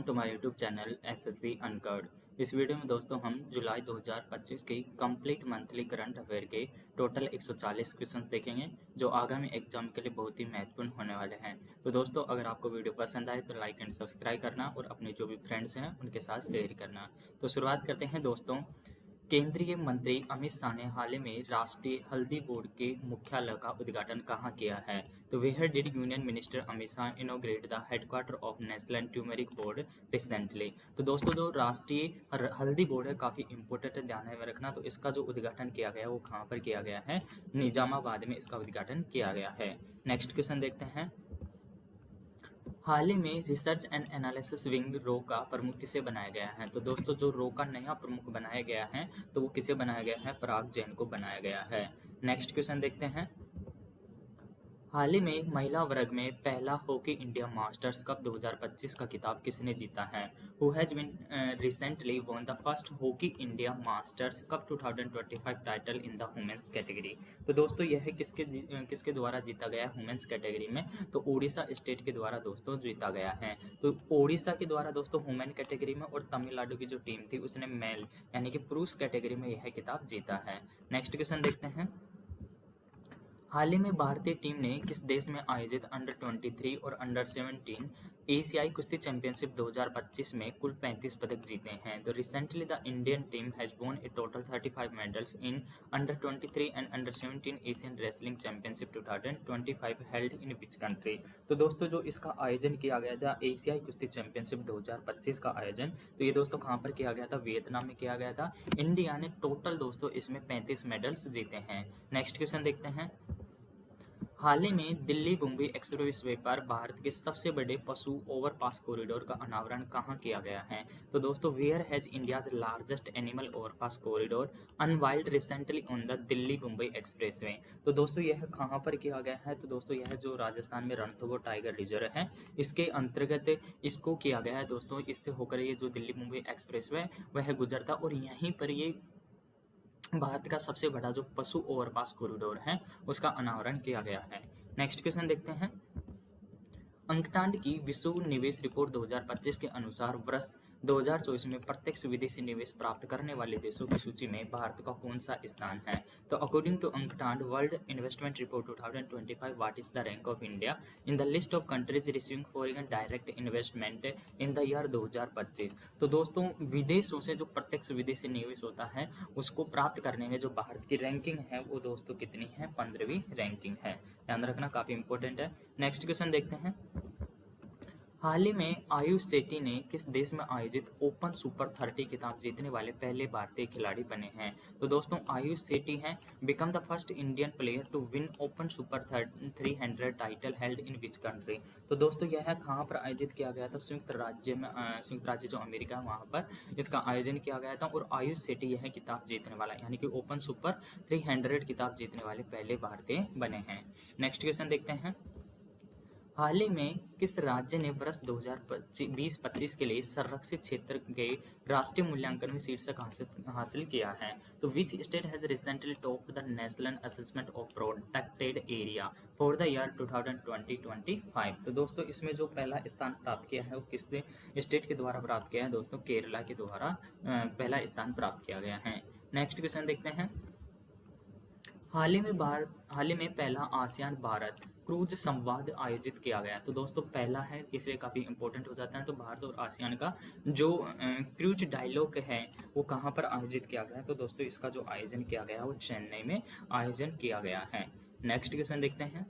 Welcome to my YouTube channel SSC अनकर्ड। इस video में दोस्तों हम जुलाई 2025 की कंप्लीट मंथली करंट अफेयर के टोटल 140 क्वेश्चन देखेंगे जो आगामी एग्जाम के लिए बहुत ही महत्वपूर्ण होने वाले हैं। तो दोस्तों अगर आपको वीडियो पसंद आए तो लाइक एंड सब्सक्राइब करना और अपने जो भी फ्रेंड्स हैं उनके साथ शेयर करना। तो शुरुआत करते हैं दोस्तों। केंद्रीय मंत्री अमित शाह ने हाल ही में राष्ट्रीय हल्दी बोर्ड के मुख्यालय का उद्घाटन कहाँ किया है? तो where did union minister Amit Shah inaugurate the headquarter of national turmeric board recently? तो दोस्तों जो राष्ट्रीय हल्दी बोर्ड है काफ़ी इंपॉर्टेंट है, ध्यान में रखना। तो इसका जो उद्घाटन किया गया है वो कहाँ पर किया गया है? निजामाबाद में इसका उद्घाटन किया गया है। नेक्स्ट क्वेश्चन देखते हैं। हाल ही में रिसर्च एंड एनालिसिस विंग रो का प्रमुख किसे बनाया गया है? तो दोस्तों जो रो का नया प्रमुख बनाया गया है तो वो किसे बनाया गया है? पराग जैन को बनाया गया है। नेक्स्ट क्वेश्चन देखते हैं। हाल ही में महिला वर्ग में पहला हॉकी इंडिया मास्टर्स कप 2025 का खिताब किसने जीता है? Who has been recently won the first hockey India masters cup 2025 title in the women's category? तो दोस्तों यह किसके द्वारा जीता गया है वुमेन्स कैटेगरी में? तो उड़ीसा स्टेट के द्वारा दोस्तों जीता गया है। तो उड़ीसा के द्वारा दोस्तों वुमेन कैटेगरी में और तमिलनाडु की जो टीम थी उसने मेल यानी कि पुरुष कैटेगरी में यह खिताब जीता है। नेक्स्ट क्वेश्चन देखते हैं। हाल ही में भारतीय टीम ने किस देश में आयोजित अंडर 23 और अंडर 17 एशियाई कुश्ती चैंपियनशिप 2025 में कुल 35 पदक जीते हैं? तो recently the Indian team has won A total 35 medals in under 23 and under 17 Asian wrestling championship 2025 held in which country? तो दोस्तों जो इसका आयोजन किया गया था एशियाई कुश्ती चैंपियनशिप 2025 का आयोजन, तो ये दोस्तों कहाँ पर किया गया था? वियतनाम में किया गया था। इंडिया ने टोटल दोस्तों इसमें 35 मेडल्स जीते हैं। नेक्स्ट क्वेश्चन देखते हैं। हाल ही में दिल्ली मुंबई एक्सप्रेस वे पर भारत के सबसे बड़े पशु ओवरपास कॉरिडोर का अनावरण कहाँ किया गया है? तो दोस्तों where has India's largest animal overpass corridor unveiled recently on the Delhi Mumbai expressway? तो दोस्तों यह कहाँ पर किया गया है? तो दोस्तों यह जो राजस्थान में रणथंभौर टाइगर रिजर्व है इसके अंतर्गत इसको किया गया है दोस्तों। इससे होकर ये जो दिल्ली मुंबई एक्सप्रेस वे वह गुजरता और यहीं पर ये भारत का सबसे बड़ा जो पशु ओवरपास कॉरिडोर है उसका अनावरण किया गया है। नेक्स्ट क्वेश्चन देखते हैं। अंकटांड की विश्व निवेश रिपोर्ट 2025 के अनुसार वर्ष 2024 में प्रत्यक्ष विदेशी निवेश प्राप्त करने वाले देशों की सूची में भारत का कौन सा स्थान है? तो अकॉर्डिंग टू अंकटांड world investment report 2025 what is the rank of India in the list of countries receiving foreign direct investment in the year 2025? तो दोस्तों विदेशों से जो प्रत्यक्ष विदेशी निवेश होता है उसको प्राप्त करने में जो भारत की रैंकिंग है वो दोस्तों कितनी है? 15वीं रैंकिंग है। ध्यान रखना काफी इंपॉर्टेंट है। नेक्स्ट क्वेश्चन देखते हैं। हाल ही में आयुष सेठी ने किस देश में आयोजित ओपन सुपर 30 खिताब जीतने वाले पहले भारतीय खिलाड़ी बने हैं? तो दोस्तों आयुष सेठी हैं become the first Indian player to win open super 300 title held in which country? तो दोस्तों यह कहाँ पर आयोजित किया गया था? संयुक्त राज्य जो अमेरिका है वहाँ पर इसका आयोजन किया गया था और आयुष सेठी यह खिताब जीतने वाला यानी कि ओपन सुपर 300 खिताब जीतने वाले पहले भारतीय बने हैं। नेक्स्ट क्वेश्चन देखते हैं। हाल ही में किस राज्य ने वर्ष 2020-25 के लिए संरक्षित क्षेत्र के राष्ट्रीय मूल्यांकन में शीर्षक हासिल किया है? तो विच state has recently topped the national assessment of protected area for the year 2020-25? तो दोस्तों इसमें जो पहला स्थान प्राप्त किया है वो किस स्टेट के द्वारा प्राप्त किया है? दोस्तों केरला के द्वारा पहला स्थान प्राप्त किया गया है। नेक्स्ट क्वेश्चन देखते हैं। हाल ही में पहला आसियान भारत क्रूज संवाद आयोजित किया गया। तो दोस्तों पहला है इसलिए काफ़ी इंपॉर्टेंट हो जाता है। तो भारत और आसियान का जो क्रूज डायलॉग है वो कहाँ पर आयोजित किया गया है? तो दोस्तों इसका जो आयोजन किया गया है वो चेन्नई में आयोजन किया गया है। नेक्स्ट क्वेश्चन देखते हैं।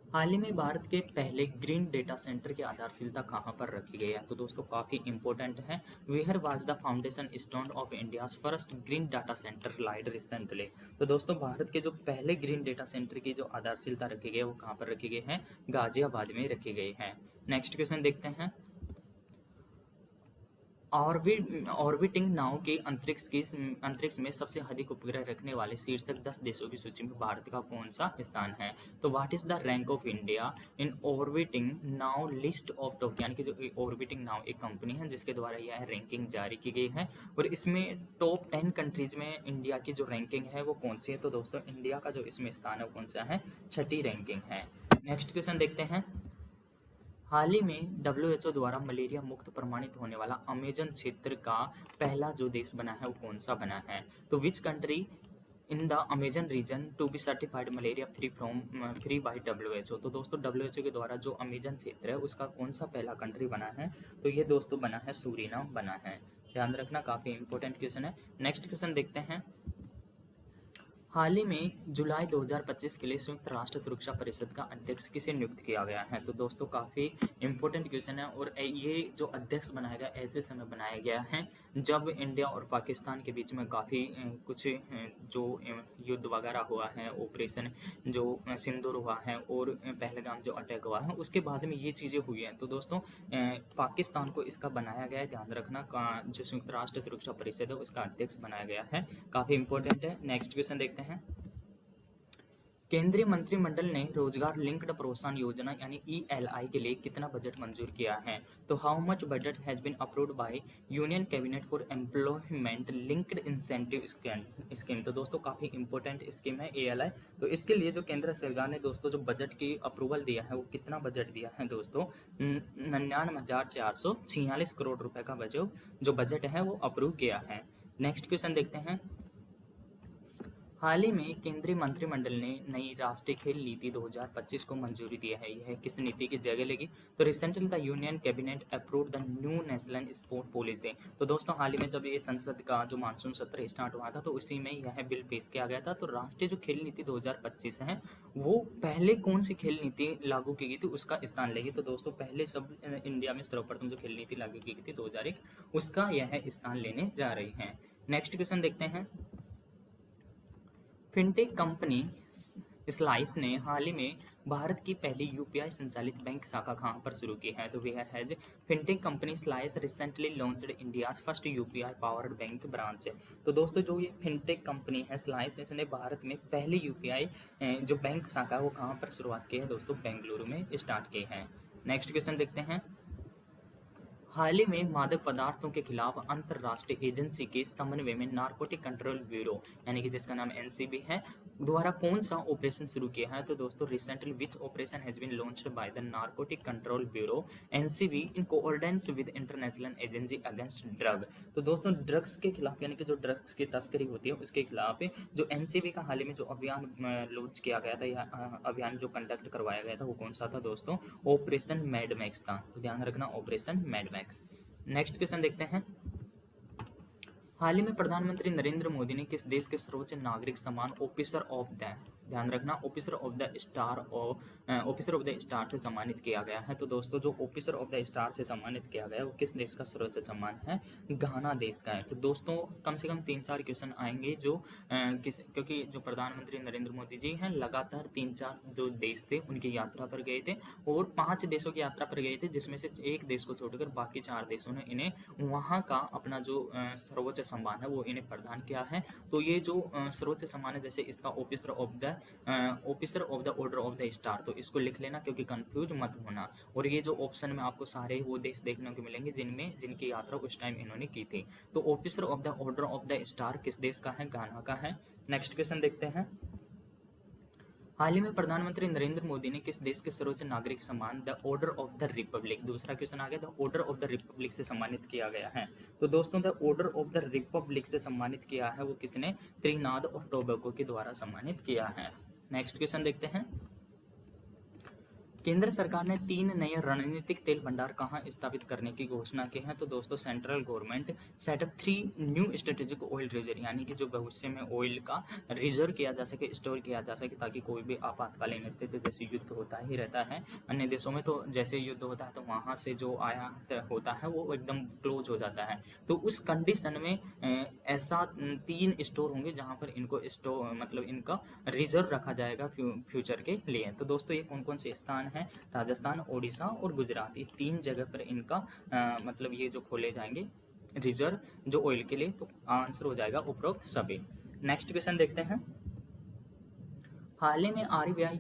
हाल ही में भारत के पहले ग्रीन डेटा सेंटर की आधारशिलता कहाँ पर रखी गई है? तो दोस्तों काफ़ी इंपॉर्टेंट है। Where was the foundation stone of India's first green data centre laid recently? तो दोस्तों भारत के जो पहले ग्रीन डेटा सेंटर की जो आधारशिलता रखी गई है वो कहाँ पर रखी गई है? गाजियाबाद में रखी गई है। नेक्स्ट क्वेश्चन देखते हैं। ऑर्बिटिंग नाउ के अंतरिक्ष में सबसे अधिक उपग्रह रखने वाले शीर्षक 10 देशों की सूची में भारत का कौन सा स्थान है? तो what is the rank of India in orbiting now list of top, यानी कि जो ऑर्बिटिंग नाउ एक कंपनी है जिसके द्वारा यह रैंकिंग जारी की गई है और इसमें टॉप 10 कंट्रीज में इंडिया की जो रैंकिंग है वो कौन सी है? तो दोस्तों इंडिया का जो इसमें स्थान है वो कौन सा है? 6ठी रैंकिंग है। नेक्स्ट क्वेश्चन देखते हैं। हाल ही में डब्ल्यूएचओ द्वारा मलेरिया मुक्त प्रमाणित होने वाला अमेजन क्षेत्र का पहला जो देश बना है वो कौन सा बना है? तो which country in the Amazon region to be certified malaria free by WHO. तो दोस्तों डब्ल्यूएचओ के द्वारा जो अमेजन क्षेत्र है उसका कौन सा पहला कंट्री बना है? तो ये दोस्तों बना है सूरीनाम बना है। ध्यान रखना, काफ़ी इंपॉर्टेंट क्वेश्चन है। नेक्स्ट क्वेश्चन देखते हैं। हाल ही में जुलाई 2025 के लिए संयुक्त राष्ट्र सुरक्षा परिषद का अध्यक्ष किसे नियुक्त किया गया है? तो दोस्तों काफ़ी इंपॉर्टेंट क्वेश्चन है और ये जो अध्यक्ष बनाया गया ऐसे समय बनाया गया है जब इंडिया और पाकिस्तान के बीच में काफ़ी कुछ जो युद्ध वगैरह हुआ है, ऑपरेशन जो सिंदूर हुआ है और पहलगाम जो अटैक हुआ है उसके बाद में ये चीज़ें हुई हैं। तो दोस्तों पाकिस्तान को इसका बनाया गया है, ध्यान रखना। जो संयुक्त राष्ट्र सुरक्षा परिषद है उसका अध्यक्ष बनाया गया है, काफ़ी इंपॉर्टेंट है। नेक्स्ट क्वेश्चन देखते हैं। केंद्रीय मंत्रिमंडल ने रोजगार लिंक्ड प्रोत्साहन योजना यानी ईएलआई के लिए कितना बजट मंजूर किया है? तो how much budget has been approved by union cabinet for employment linked incentive scheme. तो दोस्तों काफ़ी इंपॉर्टेंट स्कीम है ईएलआई। तो इसके लिए जो केंद्र सरकार ने दोस्तों जो बजट की अप्रूवल दिया है वो कितना बजट दिया है दोस्तों? 99,446 करोड़ रुपए का जो बजट है वो अप्रूव किया है। नेक्स्ट क्वेश्चन देखते हैं। हाल ही में केंद्रीय मंत्रिमंडल ने नई राष्ट्रीय खेल नीति 2025 को मंजूरी दी है। यह किस नीति की जगह लेगी? तो recently the union cabinet approved the new national sport policy. तो दोस्तों हाल ही में जब ये संसद का जो मानसून सत्र स्टार्ट हुआ था तो उसी में यह बिल पेश किया गया था। तो राष्ट्रीय जो खेल नीति 2025 है वो पहले कौन सी खेल नीति लागू की गई थी उसका स्थान लेगी। तो दोस्तों पहले सब इंडिया में सर्वप्रथम जो खेल नीति लागू की गई थी 2001 उसका यह स्थान लेने जा रही है। नेक्स्ट क्वेश्चन देखते हैं। फिनटेक कंपनी स्लाइस ने हाल ही में भारत की पहली यूपीआई संचालित बैंक शाखा कहाँ पर शुरू की है? तो where has fintech company Slice recently launched India's first UPI powered bank branch. तो दोस्तों जो ये फिनटेक कंपनी है स्लाइस, इसने भारत में पहली यूपीआई जो बैंक शाखा है वो कहाँ पर शुरुआत की है दोस्तों? बेंगलुरु में स्टार्ट की है। नेक्स्ट क्वेश्चन देखते हैं। हाल ही में मादक पदार्थों के खिलाफ अंतर्राष्ट्रीय एजेंसी के समन्वय में नारकोटिक कंट्रोल ब्यूरो यानी कि जिसका नाम एनसीबी है द्वारा कौन सा ऑपरेशन शुरू किया है? तो दोस्तों recently which operation has been launched by the narcotic control bureau NCB in coordination with international agency against drug. तो दोस्तों ड्रग्स के खिलाफ यानी कि जो ड्रग्स की तस्करी होती है उसके खिलाफ जो एनसीबी का हाल ही में जो अभियान लॉन्च किया गया था या अभियान जो कंडक्ट करवाया गया था वो कौन सा था दोस्तों? ऑपरेशन मैडमैक्स था। तो ध्यान रखना ऑपरेशन मैडमैक्स। नेक्स्ट क्वेश्चन देखते हैं। हाल ही में प्रधानमंत्री नरेंद्र मोदी ने किस देश के सर्वोच्च नागरिक सम्मान ऑफिसर ऑफ द, ध्यान रखना, ऑफिसर ऑफ द स्टार से सम्मानित किया गया है? तो दोस्तों जो ऑफिसर ऑफ द स्टार से सम्मानित किया गया है वो किस देश का सर्वोच्च सम्मान है? घाना देश का है। तो दोस्तों कम से कम 3-4 क्वेश्चन आएंगे जो क्योंकि जो प्रधानमंत्री नरेंद्र मोदी जी हैं लगातार 3-4 जो देश थे उनकी यात्रा पर गए थे और 5 देशों की यात्रा पर गए थे जिसमें से एक देश को छोड़कर बाकी 4 देशों ने इन्हें वहाँ का अपना जो सर्वोच्च सम्मान है वो इन्हें प्रदान किया है। तो ये जो सर्वोच्च सम्मान है जैसे इसका officer of the order of the star, तो इसको लिख लेना क्योंकि कंफ्यूज मत होना। और ये जो ऑप्शन में आपको सारे वो देश देखने को मिलेंगे जिनकी यात्रा उस टाइम इन्होंने की थी। तो officer of the order of the star किस देश का है? घाना का है। नेक्स्ट क्वेश्चन देखते हैं। हाल ही में प्रधानमंत्री नरेंद्र मोदी ने किस देश के सर्वोच्च नागरिक सम्मान the order of the Republic, दूसरा क्वेश्चन आ गया, the order of the Republic से सम्मानित किया गया है? तो दोस्तों the order of the Republic से सम्मानित किया है वो किसने? त्रिनाद और टोबैगो के द्वारा सम्मानित किया है। नेक्स्ट क्वेश्चन देखते हैं। केंद्र सरकार ने 3 नए रणनीतिक तेल भंडार कहाँ स्थापित करने की घोषणा की है? तो दोस्तों central government setup 3 new strategic oil reserve यानी कि जो भविष्य में ऑयल का रिजर्व किया जा सके, स्टोर किया जा सके ताकि कोई भी आपातकालीन स्थिति जैसे युद्ध होता ही रहता है अन्य देशों में, तो जैसे युद्ध होता है तो वहाँ से जो आयात होता है वो एकदम क्लोज हो जाता है। तो उस कंडीशन में ऐसा 3 स्टोर होंगे जहाँ पर इनको स्टोर मतलब इनका रिजर्व रखा जाएगा फ्यूचर के लिए। तो दोस्तों ये कौन कौन से स्थान है? राजस्थान, ओडिशा और गुजरात, ये 3 जगह पर इनका मतलब ये जो खोले जाएंगे रिजर्व जो ऑयल के लिए। तो आंसर हो जाएगा उपरोक्त सभी। नेक्स्ट क्वेश्चन देखते हैं। हाल ही में आरबीआई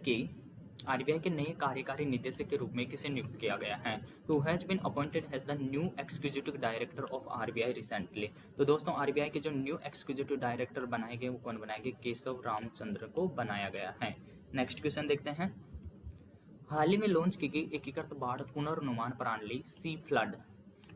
के नए कार्यकारी निदेशक के रूप में किसे नियुक्त किया गया है? तो has been appointed as the new executive director of RBI recently. तो दोस्तों आरबीआई के जो न्यू एग्जीक्यूटिव डायरेक्टर बनाए गए वो कौन बनाए गए? केशव रामचंद्र को बनाया गया है। नेक्स्ट क्वेश्चन देखते हैं। हाल ही में लॉन्च की गई एकीकृत बाढ़ पुनर्नुमान प्रणाली सी फ्लड।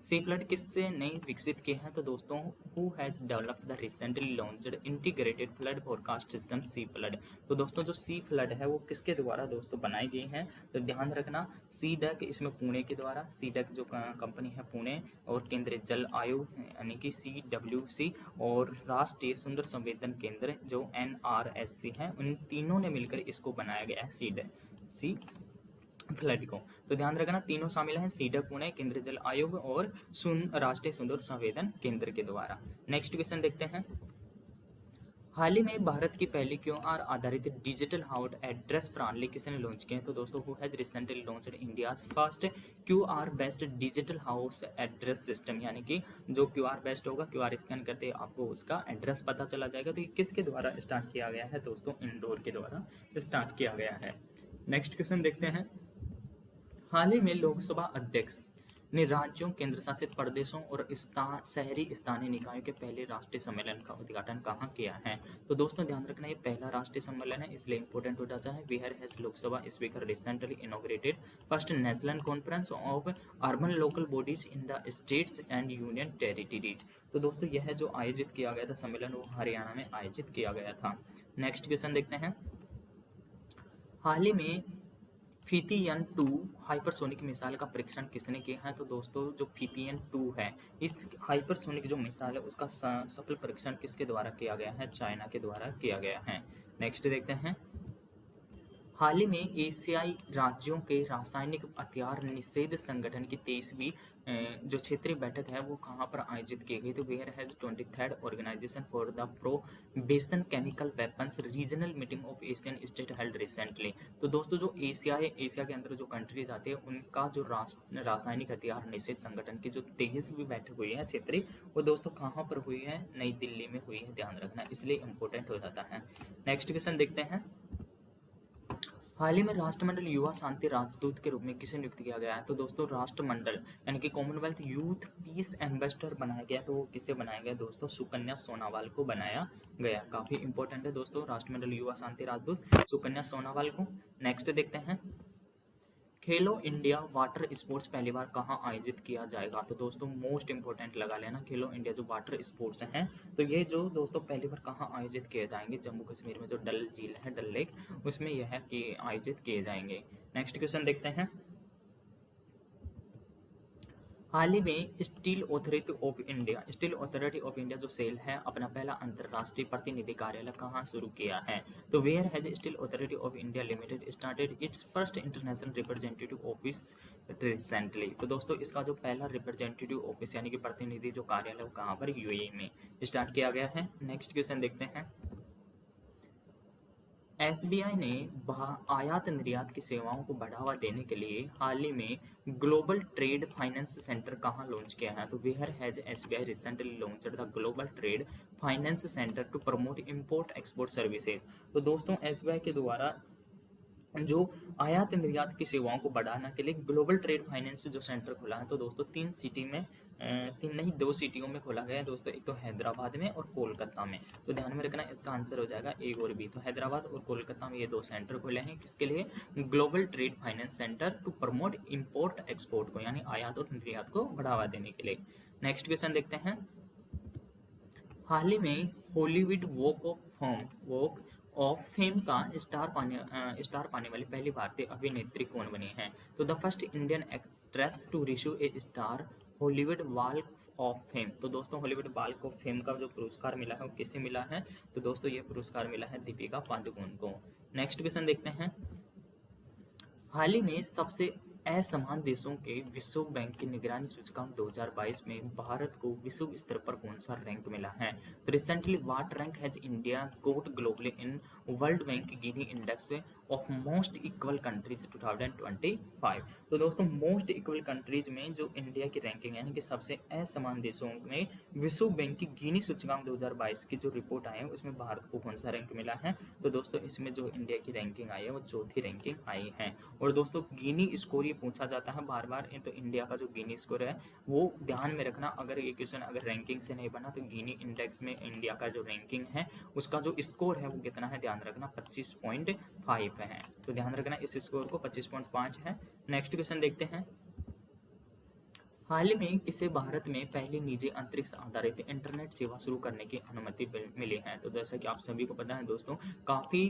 सी फ्लड किससे नई विकसित की है? तो दोस्तों, who has developed the recently launched integrated flood forecast system C flood. तो दोस्तों, जो सी फ्लड है वो किसके द्वारा दोस्तों बनाई गई है? तो ध्यान रखना, सी डैक इसमें पुणे के द्वारा, सी डैक जो कंपनी है पुणे, और केंद्रीय जल आयोग यानी कि CWC, और राष्ट्रीय सुंदर संवेदन केंद्र जो NRSC है, उन तीनों ने मिलकर इसको बनाया गया है सी फ्लड को। तो ध्यान रखना, तीनों शामिल हैं सीडक पुणे, केंद्रीय जल आयोग और राष्ट्रीय सुंदर संवेदन केंद्र के द्वारा। नेक्स्ट क्वेश्चन देखते हैं। हाल ही में भारत की पहली QR आधारित डिजिटल हाउस एड्रेस प्रणाली किसने लॉन्च की है? तो दोस्तों, who has recently launched India's first QR based digital house address system, यानी कि जो QR बेस्ड होगा, QR स्कैन करते ही आपको उसका एड्रेस पता चला जाएगा। तो ये किसके द्वारा स्टार्ट किया गया है? दोस्तों, इंदौर के द्वारा स्टार्ट किया गया है। नेक्स्ट क्वेश्चन देखते हैं। हाल ही में लोकसभा अध्यक्ष ने राज्यों, केंद्र शासित प्रदेशों और शहरी स्थानीय निकायों के पहले राष्ट्रीय सम्मेलन का उद्घाटन कहाँ किया है? तो दोस्तों, ध्यान रखना, ये पहला राष्ट्रीय सम्मेलन है, इसलिए इंपॉर्टेंट हो जाता है। Where has Lok Sabha speaker recently inaugurated first national conference of urban local bodies in the states and union territories. तो दोस्तों, यह जो आयोजित किया गया था सम्मेलन, वो हरियाणा में आयोजित किया गया था। नेक्स्ट क्वेश्चन देखते हैं। हाल ही में फीथियन 2 हाइपरसोनिक मिसाइल का परीक्षण किसने किया है? तो दोस्तों, जो फीथियन 2 है, इस हाइपरसोनिक जो मिसाइल है उसका सफल परीक्षण किसके द्वारा किया गया है? चाइना के द्वारा किया गया है। नेक्स्ट देखते हैं। हाल ही में एशियाई राज्यों के रासायनिक हथियार निषेध संगठन की 23वीं जो क्षेत्रीय बैठक है वो कहाँ पर आयोजित की गई? तो where has 23rd organisation for the prohibition chemical weapons regional meeting of Asian state held recently. तो दोस्तों, जो एशिया के अंदर जो कंट्रीज आते हैं उनका जो रासायनिक हथियार निषेध संगठन की जो 23वीं बैठक हुई है क्षेत्रीय, वो दोस्तों कहाँ पर हुई है? नई दिल्ली में हुई है, ध्यान रखना, इसलिए इंपॉर्टेंट हो जाता है। नेक्स्ट क्वेश्चन देखते हैं। हाल ही में राष्ट्रमंडल युवा शांति राजदूत के रूप में किसे नियुक्त किया गया है? तो दोस्तों, राष्ट्रमंडल यानी कि कॉमनवेल्थ यूथ पीस एम्बेसडर बनाया गया। तो किसे बनाया गया दोस्तों? सुकन्या सोनावाल को बनाया गया। काफी इंपॉर्टेंट है दोस्तों, राष्ट्रमंडल युवा शांति राजदूत सुकन्या सोनावाल को। नेक्स्ट देखते हैं। खेलो इंडिया वाटर स्पोर्ट्स पहली बार कहाँ आयोजित किया जाएगा? तो दोस्तों, मोस्ट इंपोर्टेंट लगा लेना, खेलो इंडिया जो वाटर स्पोर्ट्स हैं, तो ये जो दोस्तों पहली बार कहाँ आयोजित किए जाएंगे? जम्मू कश्मीर में जो डल झील है, डल लेक, उसमें यह कि आयोजित किए जाएंगे। नेक्स्ट क्वेश्चन देखते हैं। हाल ही में स्टील अथॉरिटी ऑफ इंडिया जो सेल है, अपना पहला अंतर्राष्ट्रीय प्रतिनिधि कार्यालय कहाँ शुरू किया है? तो where has steel authority of India limited started its first international representative office recently. तो दोस्तों, इसका जो पहला रिप्रेजेंटेटिव ऑफिस यानी कि प्रतिनिधि जो कार्यालय वो कहाँ पर? UAE में स्टार्ट किया गया है। नेक्स्ट क्वेश्चन देखते हैं। SBI ने आयात निर्यात की सेवाओं को बढ़ावा देने के लिए हाल ही में ग्लोबल ट्रेड फाइनेंस सेंटर कहाँ लॉन्च किया है? तो where has SBI recently launched the global trade finance centre to promote import export services. तो दोस्तों, SBI के द्वारा जो आयात निर्यात की सेवाओं को बढ़ाने के लिए ग्लोबल ट्रेड फाइनेंस जो सेंटर खुला है, तो दोस्तों तीन नहीं, 2 सिटियों में खोला गया है दोस्तों, एक तो हैदराबाद में और कोलकाता में। तो ध्यान में रखना, इसका आंसर हो जाएगा ए और बी। तो हैदराबाद और कोलकाता में ये 2 सेंटर खुले हैं, किसके लिए? Global trade finance centre to promote import export को, यानी आयात और निर्यात को बढ़ावा देने के लिए। नेक्स्ट क्वेश्चन देखते हैं। हाल ही में हॉलीवुड वॉक ऑफ फेम का स्टार पाने वाली पहली भारतीय अभिनेत्री कौन बनी है? तो the first Indian actress to receive a star Hollywood walk of fame. तो दोस्तों, हॉलीवुड वॉक ऑफ फेम का जो पुरस्कार मिला है वो किसे मिला है? तो दोस्तों, ये पुरस्कार मिला है दीपिका पादुकोण को। नेक्स्ट क्वेश्चन देखते हैं। हाल ही में सबसे असमान देशों के विश्व बैंक की निगरानी सूचकांक 2022 में भारत को विश्व स्तर पर कौन सा रैंक मिला है? तो recently what rank has India got globally in world bank Gini index of most equal countries 2025। तो दोस्तों, मोस्ट इक्वल कंट्रीज में जो इंडिया की रैंकिंग है, यानी कि सबसे असमान देशों में विश्व बैंक की गिनी सूचकांक 2022 की जो रिपोर्ट आई है उसमें भारत को कौन सा रैंक मिला है? तो दोस्तों, इसमें जो इंडिया की रैंकिंग आई है वो चौथी रैंकिंग आई है। और दोस्तों, गिनी स्कोर ये पूछा जाता है बार बार, तो इंडिया का जो गिनी स्कोर है वो ध्यान में रखना। अगर ये क्वेश्चन अगर रैंकिंग से नहीं बना तो गिनी इंडेक्स में इंडिया का जो रैंकिंग है उसका जो स्कोर है वो कितना है? ध्यान रखना, 25.5 पे है, तो ध्यान रखना इस स्कोर को 25.5 है। नेक्स्ट क्वेश्चन देखते हैं। हाल ही में किसे भारत में पहली निजी अंतरिक्ष आधारित इंटरनेट सेवा शुरू करने की अनुमति मिली है? तो जैसा कि आप सभी को पता है दोस्तों, काफ़ी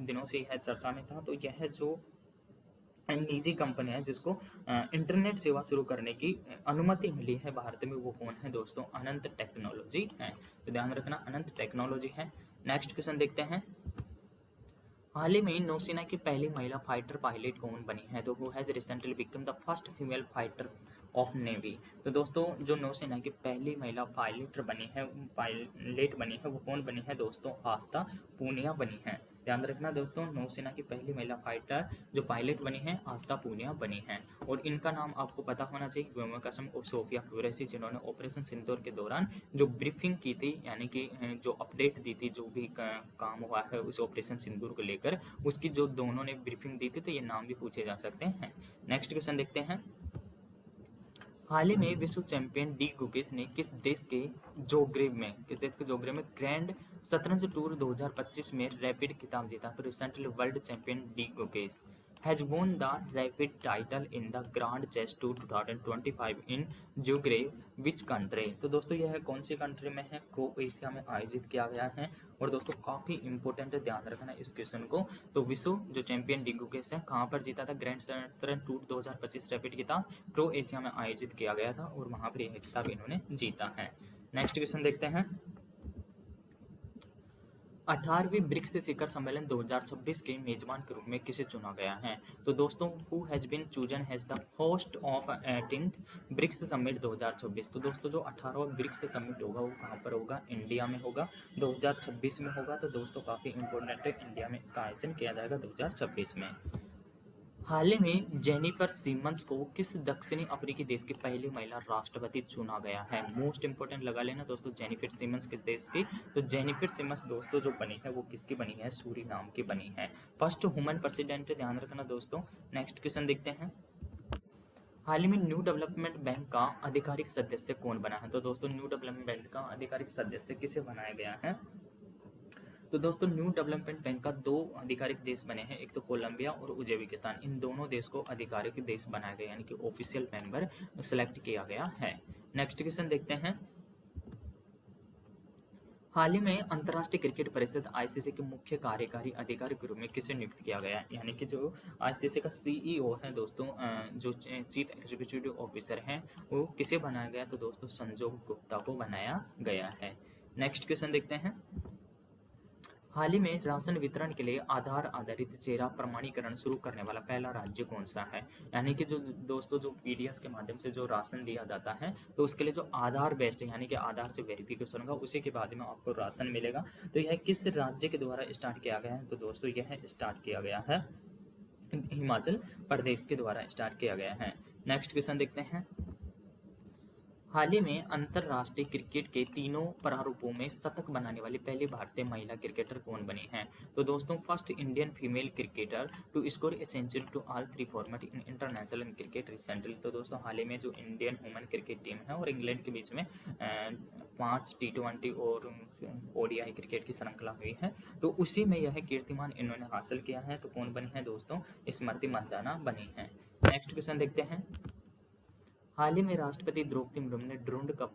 दिनों से यह चर्चा में था। तो यह जो निजी कंपनी है जिसको इंटरनेट सेवा शुरू करने की अनुमति मिली है भारत में, वो कौन है दोस्तों? अनंत टेक्नोलॉजी है। तो ध्यान रखना अनंत टेक्नोलॉजी है। नेक्स्ट क्वेश्चन देखते हैं। हाल ही में नौसेना की पहली महिला फाइटर पायलट कौन बनी है? तो who has recently become the first female fighter of navy. तो दोस्तों जो नौसेना की पहली महिला पायलट बनी है वो कौन बनी है दोस्तों? आस्था पूनिया बनी है। ध्यान रखना दोस्तों, नौसेना की पहली महिला फाइटर जो पायलट बनी है आस्था पूनिया बनी है। और इनका नाम आपको पता होना चाहिए, व्योम कसम और सोफिया कुरैशी, जिन्होंने ऑपरेशन सिंदूर के दौरान जो ब्रीफिंग की थी, यानी कि जो अपडेट दी थी, जो भी काम हुआ है उस ऑपरेशन सिंदूर को लेकर, उसकी जो दोनों ने ब्रीफिंग दी थी, तो ये नाम भी पूछे जा सकते हैं। नेक्स्ट क्वेश्चन देखते हैं। हाल ही में विश्व चैंपियन डी गुकेश ने किस देश के जोग्रेब में ग्रैंड शतरंज टूर 2025 में रैपिड खिताब जीता? तो recently world champion D Gukesh has won the rapid title in the Grand Chess Tour 2025 in Zagreb which country? तो दोस्तों यह कौन सी कंट्री में है? क्रोएशिया में आयोजित किया गया है। और दोस्तों काफ़ी इंपॉर्टेंट है, ध्यान रखना इस क्वेश्चन को। तो विश्व जो चैंपियन डी गुकेश है कहाँ पर जीता था? ग्रैंड शतरंज टूर 2025 रैपिड खिताब क्रोएशिया में आयोजित किया गया था और वहाँ पर यह खिताब इन्होंने जीता है। नेक्स्ट क्वेश्चन देखते हैं। 18वीं ब्रिक्स शिखर सम्मेलन 2026 के मेजबान के रूप में किसे चुना गया है? तो दोस्तों who has been chosen has the host of 18th BRICS summit 2026। तो दोस्तों जो 18वां ब्रिक्स समिट होगा वो कहाँ पर होगा? इंडिया में होगा, 2026 में होगा। तो दोस्तों काफ़ी इंपॉर्टेंट है, इंडिया में इसका आयोजन किया जाएगा 2026 में। हाल ही में जेनिफर सिमंस को किस दक्षिणी अफ्रीकी देश की पहली महिला राष्ट्रपति चुना गया है? मोस्ट इंपोर्टेंट लगा लेना दोस्तों, जेनिफर सिमंस किस देश की? तो जेनिफर सिमंस दोस्तों जो बनी है वो किसकी बनी है? सूरीनाम की बनी है। फर्स्ट वुमन प्रेसिडेंट, ध्यान रखना दोस्तों। नेक्स्ट क्वेश्चन देखते हैं। हाल ही में न्यू डेवलपमेंट बैंक का आधिकारिक सदस्य कौन बना है? तो दोस्तों न्यू डेवलपमेंट बैंक का आधिकारिक सदस्य किसे बनाया गया है? तो दोस्तों न्यू डेवलपमेंट बैंक का दो आधिकारिक देश बने हैं, एक तो कोलंबिया और उज्बेकिस्तान। इन दोनों देश को आधिकारिक देश बनाया गया, यानी कि ऑफिशियल मेंबर सेलेक्ट किया गया है। नेक्स्ट क्वेश्चन देखते हैं। हाल ही में अंतर्राष्ट्रीय क्रिकेट परिषद आईसीसी के मुख्य कार्यकारी अधिकारी के रूप में किसे नियुक्त किया गया है? यानी कि जो आईसीसी का सीईओ है दोस्तों, जो चीफ एग्जीक्यूटिव ऑफिसर हैं, वो किसे बनाया गया? तो दोस्तों संजोग गुप्ता को बनाया गया है। नेक्स्ट क्वेश्चन देखते हैं। हाल ही में राशन वितरण के लिए आधार आधारित चेहरा प्रमाणीकरण शुरू करने वाला पहला राज्य कौन सा है? यानी कि जो दोस्तों जो पीडीएस के माध्यम से जो राशन दिया जाता है, तो उसके लिए जो आधार बेस्ड, यानी कि आधार से वेरिफिकेशन होगा, उसी के बाद में आपको राशन मिलेगा। तो यह किस राज्य के द्वारा स्टार्ट किया गया है? तो दोस्तों यह स्टार्ट किया गया है हिमाचल प्रदेश के द्वारा स्टार्ट किया गया है। नेक्स्ट क्वेश्चन देखते हैं। हाल ही में अंतर्राष्ट्रीय क्रिकेट के तीनों प्रारूपों में शतक बनाने वाली पहली भारतीय महिला क्रिकेटर कौन बनी है? तो दोस्तों first Indian female cricketer to score a century to all three format in international cricket recently. तो दोस्तों हाल ही में जो इंडियन वुमेन क्रिकेट टीम है और इंग्लैंड के बीच में 5 T20 और ओडीआई क्रिकेट की श्रृंखला हुई है, तो उसी में यह कीर्तिमान इन्होंने हासिल किया है। तो कौन बनी है दोस्तों? स्मृति मंदाना बनी है। नेक्स्ट क्वेश्चन देखते हैं। हाल ही में राष्ट्रपति द्रौपदी मुर्मू ने ड्रोन कप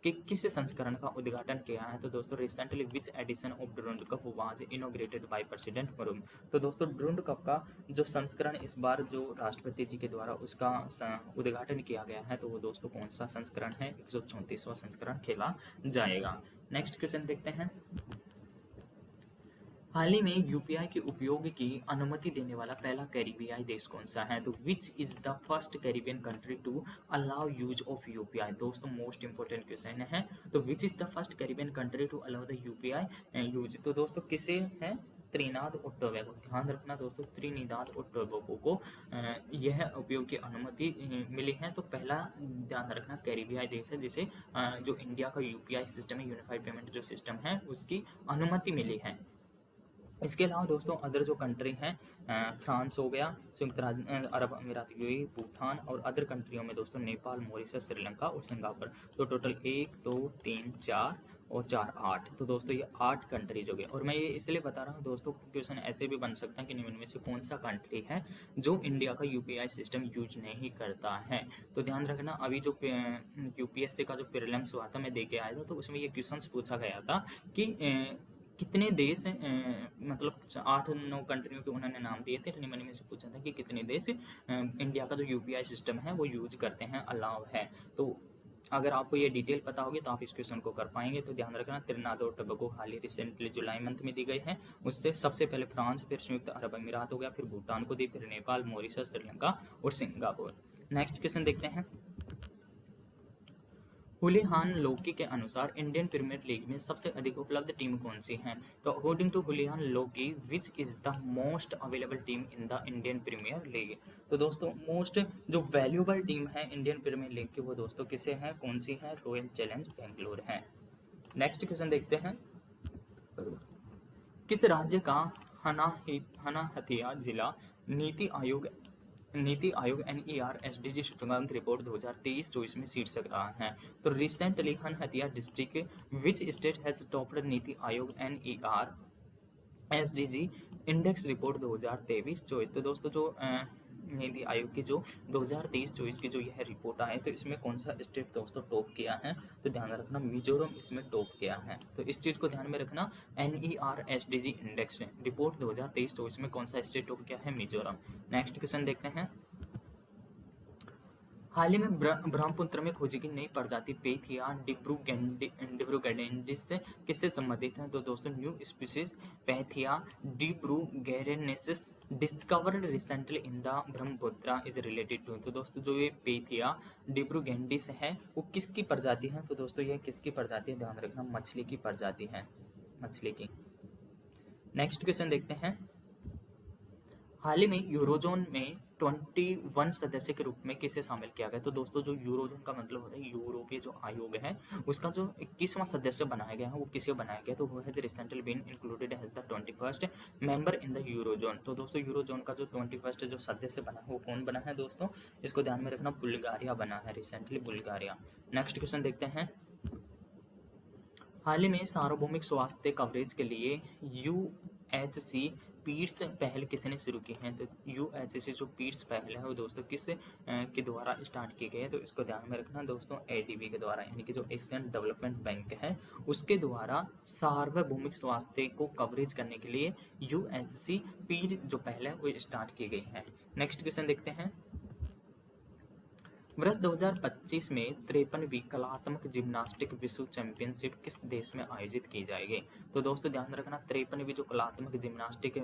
के किस संस्करण का उद्घाटन किया है? तो दोस्तों recently which edition of drone cup was inaugurated by president Murmu. तो दोस्तों ड्रोन कप का जो संस्करण इस बार जो राष्ट्रपति जी के द्वारा उसका उद्घाटन किया गया है, तो वो दोस्तों कौन सा संस्करण है? 134वां संस्करण खेला जाएगा। नेक्स्ट क्वेश्चन देखते हैं। हाल ही में यूपीआई के उपयोग की अनुमति देने वाला पहला कैरिबियाई देश कौन सा है? तो which is the first Caribbean country to allow use of UPI? दोस्तों मोस्ट इंपोर्टेंट क्वेश्चन है। तो which is the first Caribbean country to allow the UPI use? तो दोस्तों किसे है? त्रिनाद और टोबैगो। ध्यान रखना दोस्तों, त्रिनिदाद और टोबैगो को यह उपयोग की अनुमति मिली है। तो पहला ध्यान रखना कैरिबियाई देश है जिसे जो इंडिया का यूपीआई सिस्टम है, यूनिफाइड पेमेंट जो सिस्टम है, उसकी अनुमति मिली है। इसके अलावा दोस्तों अदर जो कंट्री हैं, फ्रांस हो गया, संयुक्त अरब अमीरात यूएई, भूटान और अदर कंट्रियों में दोस्तों नेपाल, मॉरिशस, श्रीलंका और सिंगापुर। तो टोटल 1 2 3 4 और 4 8। तो दोस्तों ये 8 कंट्रीज हो गए। और मैं ये इसलिए बता रहा हूँ दोस्तों, क्वेश्चन ऐसे भी बन सकता है कि निम्न में से कौन सा कंट्री है जो इंडिया का यूपीआई सिस्टम यूज नहीं करता है। तो ध्यान रखना, अभी जो यूपीएससी का जो प्रीलिम्स हुआ था मैं दे के आया था, तो उसमें ये क्वेश्चन पूछा गया था कि कितने देश मतलब 8-9 कंट्रियों के उन्होंने नाम दिए थे। निम्न में से पूछा था कि कितने देश इंडिया का जो यूपीआई सिस्टम है वो यूज करते हैं, अलाउ है। तो अगर आपको ये डिटेल पता होगी तो आप इस क्वेश्चन को कर पाएंगे। तो ध्यान रखना, त्रिनाद और टोबैगो हाल ही रिसेंटली जुलाई मंथ में दी गई है। उससे सबसे पहले फ्रांस, फिर संयुक्त अरब अमीरात हो गया, फिर भूटान को दी, फिर नेपाल, मॉरिशस, श्रीलंका और सिंगापुर। नेक्स्ट क्वेश्चन देखते हैं। हुलिहान लोकी के अनुसार इंडियन प्रीमियर लीग में सबसे अधिक उपलब्ध टीम कौन सी है? तो according to Houlihan Lokey, which is the most available team in the Indian Premier League? तो दोस्तों मोस्ट जो वैल्यूएबल टीम है इंडियन प्रीमियर लीग की वो दोस्तों किसे है, कौन सी है? रॉयल चैलेंज बेंगलोर है। नेक्स्ट क्वेश्चन देखते हैं। किस राज्य का हनाहतिया जिला नीति आयोग NER SDG सूचकांक रिपोर्ट 2023-24 में शीर्षक रहा है? तो recently Hnahthial district which state has topped NITI Aayog NER SDG index report 2023-24। तो दोस्तों जो नीति आयोग की जो 2023-24 की जो यह रिपोर्ट आए, तो इसमें कौन सा स्टेट दोस्तों टॉप किया है? तो ध्यान रखना, मिजोरम इसमें टॉप किया है। तो इस चीज़ को ध्यान में रखना, NER SDG इंडेक्स रिपोर्ट 2023-24 में कौन सा स्टेट टॉप किया है? मिजोरम। नेक्स्ट क्वेश्चन देखते हैं। हाल ही में ब्रह्मपुत्र में खोजी गई नई प्रजाति पैथिया डिब्रूगैंडिस किससे संबंधित है? तो दोस्तों new species Pethia dibrugarhensis discovered recently in the Brahmaputra is related to. तो दोस्तों जो ये पैथिया डिब्रूगैंडिस है वो किसकी प्रजाति है? तो दोस्तों यह किसकी प्रजाति है? ध्यान रखना, मछली की प्रजाति है, मछली की। नेक्स्ट क्वेश्चन देखते हैं। हाल ही में यूरोजोन में 21 सदस्य के रूप में किसे शामिल किया गया? तो दोस्तों जो यूरोजोन का मतलब होता है यूरोपीय जो आयोग है, उसका जो 21वां सदस्य बनाया गया है वो किसे बनाया गया? तो वो है recently been included as the 21st member in the Eurozone. तो दोस्तों यूरोजोन का जो 21st जो सदस्य बना है वो कौन बना है दोस्तों? इसको ध्यान में रखना, बुल्गारिया बना है, रिसेंटली बुल्गारिया। नेक्स्ट क्वेश्चन देखते हैं। हाल ही में सार्वभौमिक स्वास्थ्य कवरेज के लिए UHC पीड्स पहल किसने शुरू की है? तो UHC जो पीड्स पहल है वो दोस्तों किस के द्वारा स्टार्ट की गई है? तो इसको ध्यान में रखना दोस्तों, ADB के द्वारा, यानी कि जो एशियन डेवलपमेंट बैंक है उसके द्वारा सार्वभौमिक स्वास्थ्य को कवरेज करने के लिए UHC पीड जो पहल है वो स्टार्ट की गई है। नेक्स्ट क्वेश्चन देखते हैं। वर्ष 2025 में 53वीं कलात्मक जिम्नास्टिक विश्व चैंपियनशिप किस देश में आयोजित की जाएगी? तो दोस्तों ध्यान रखना, 53वीं जो कलात्मक जिम्नास्टिक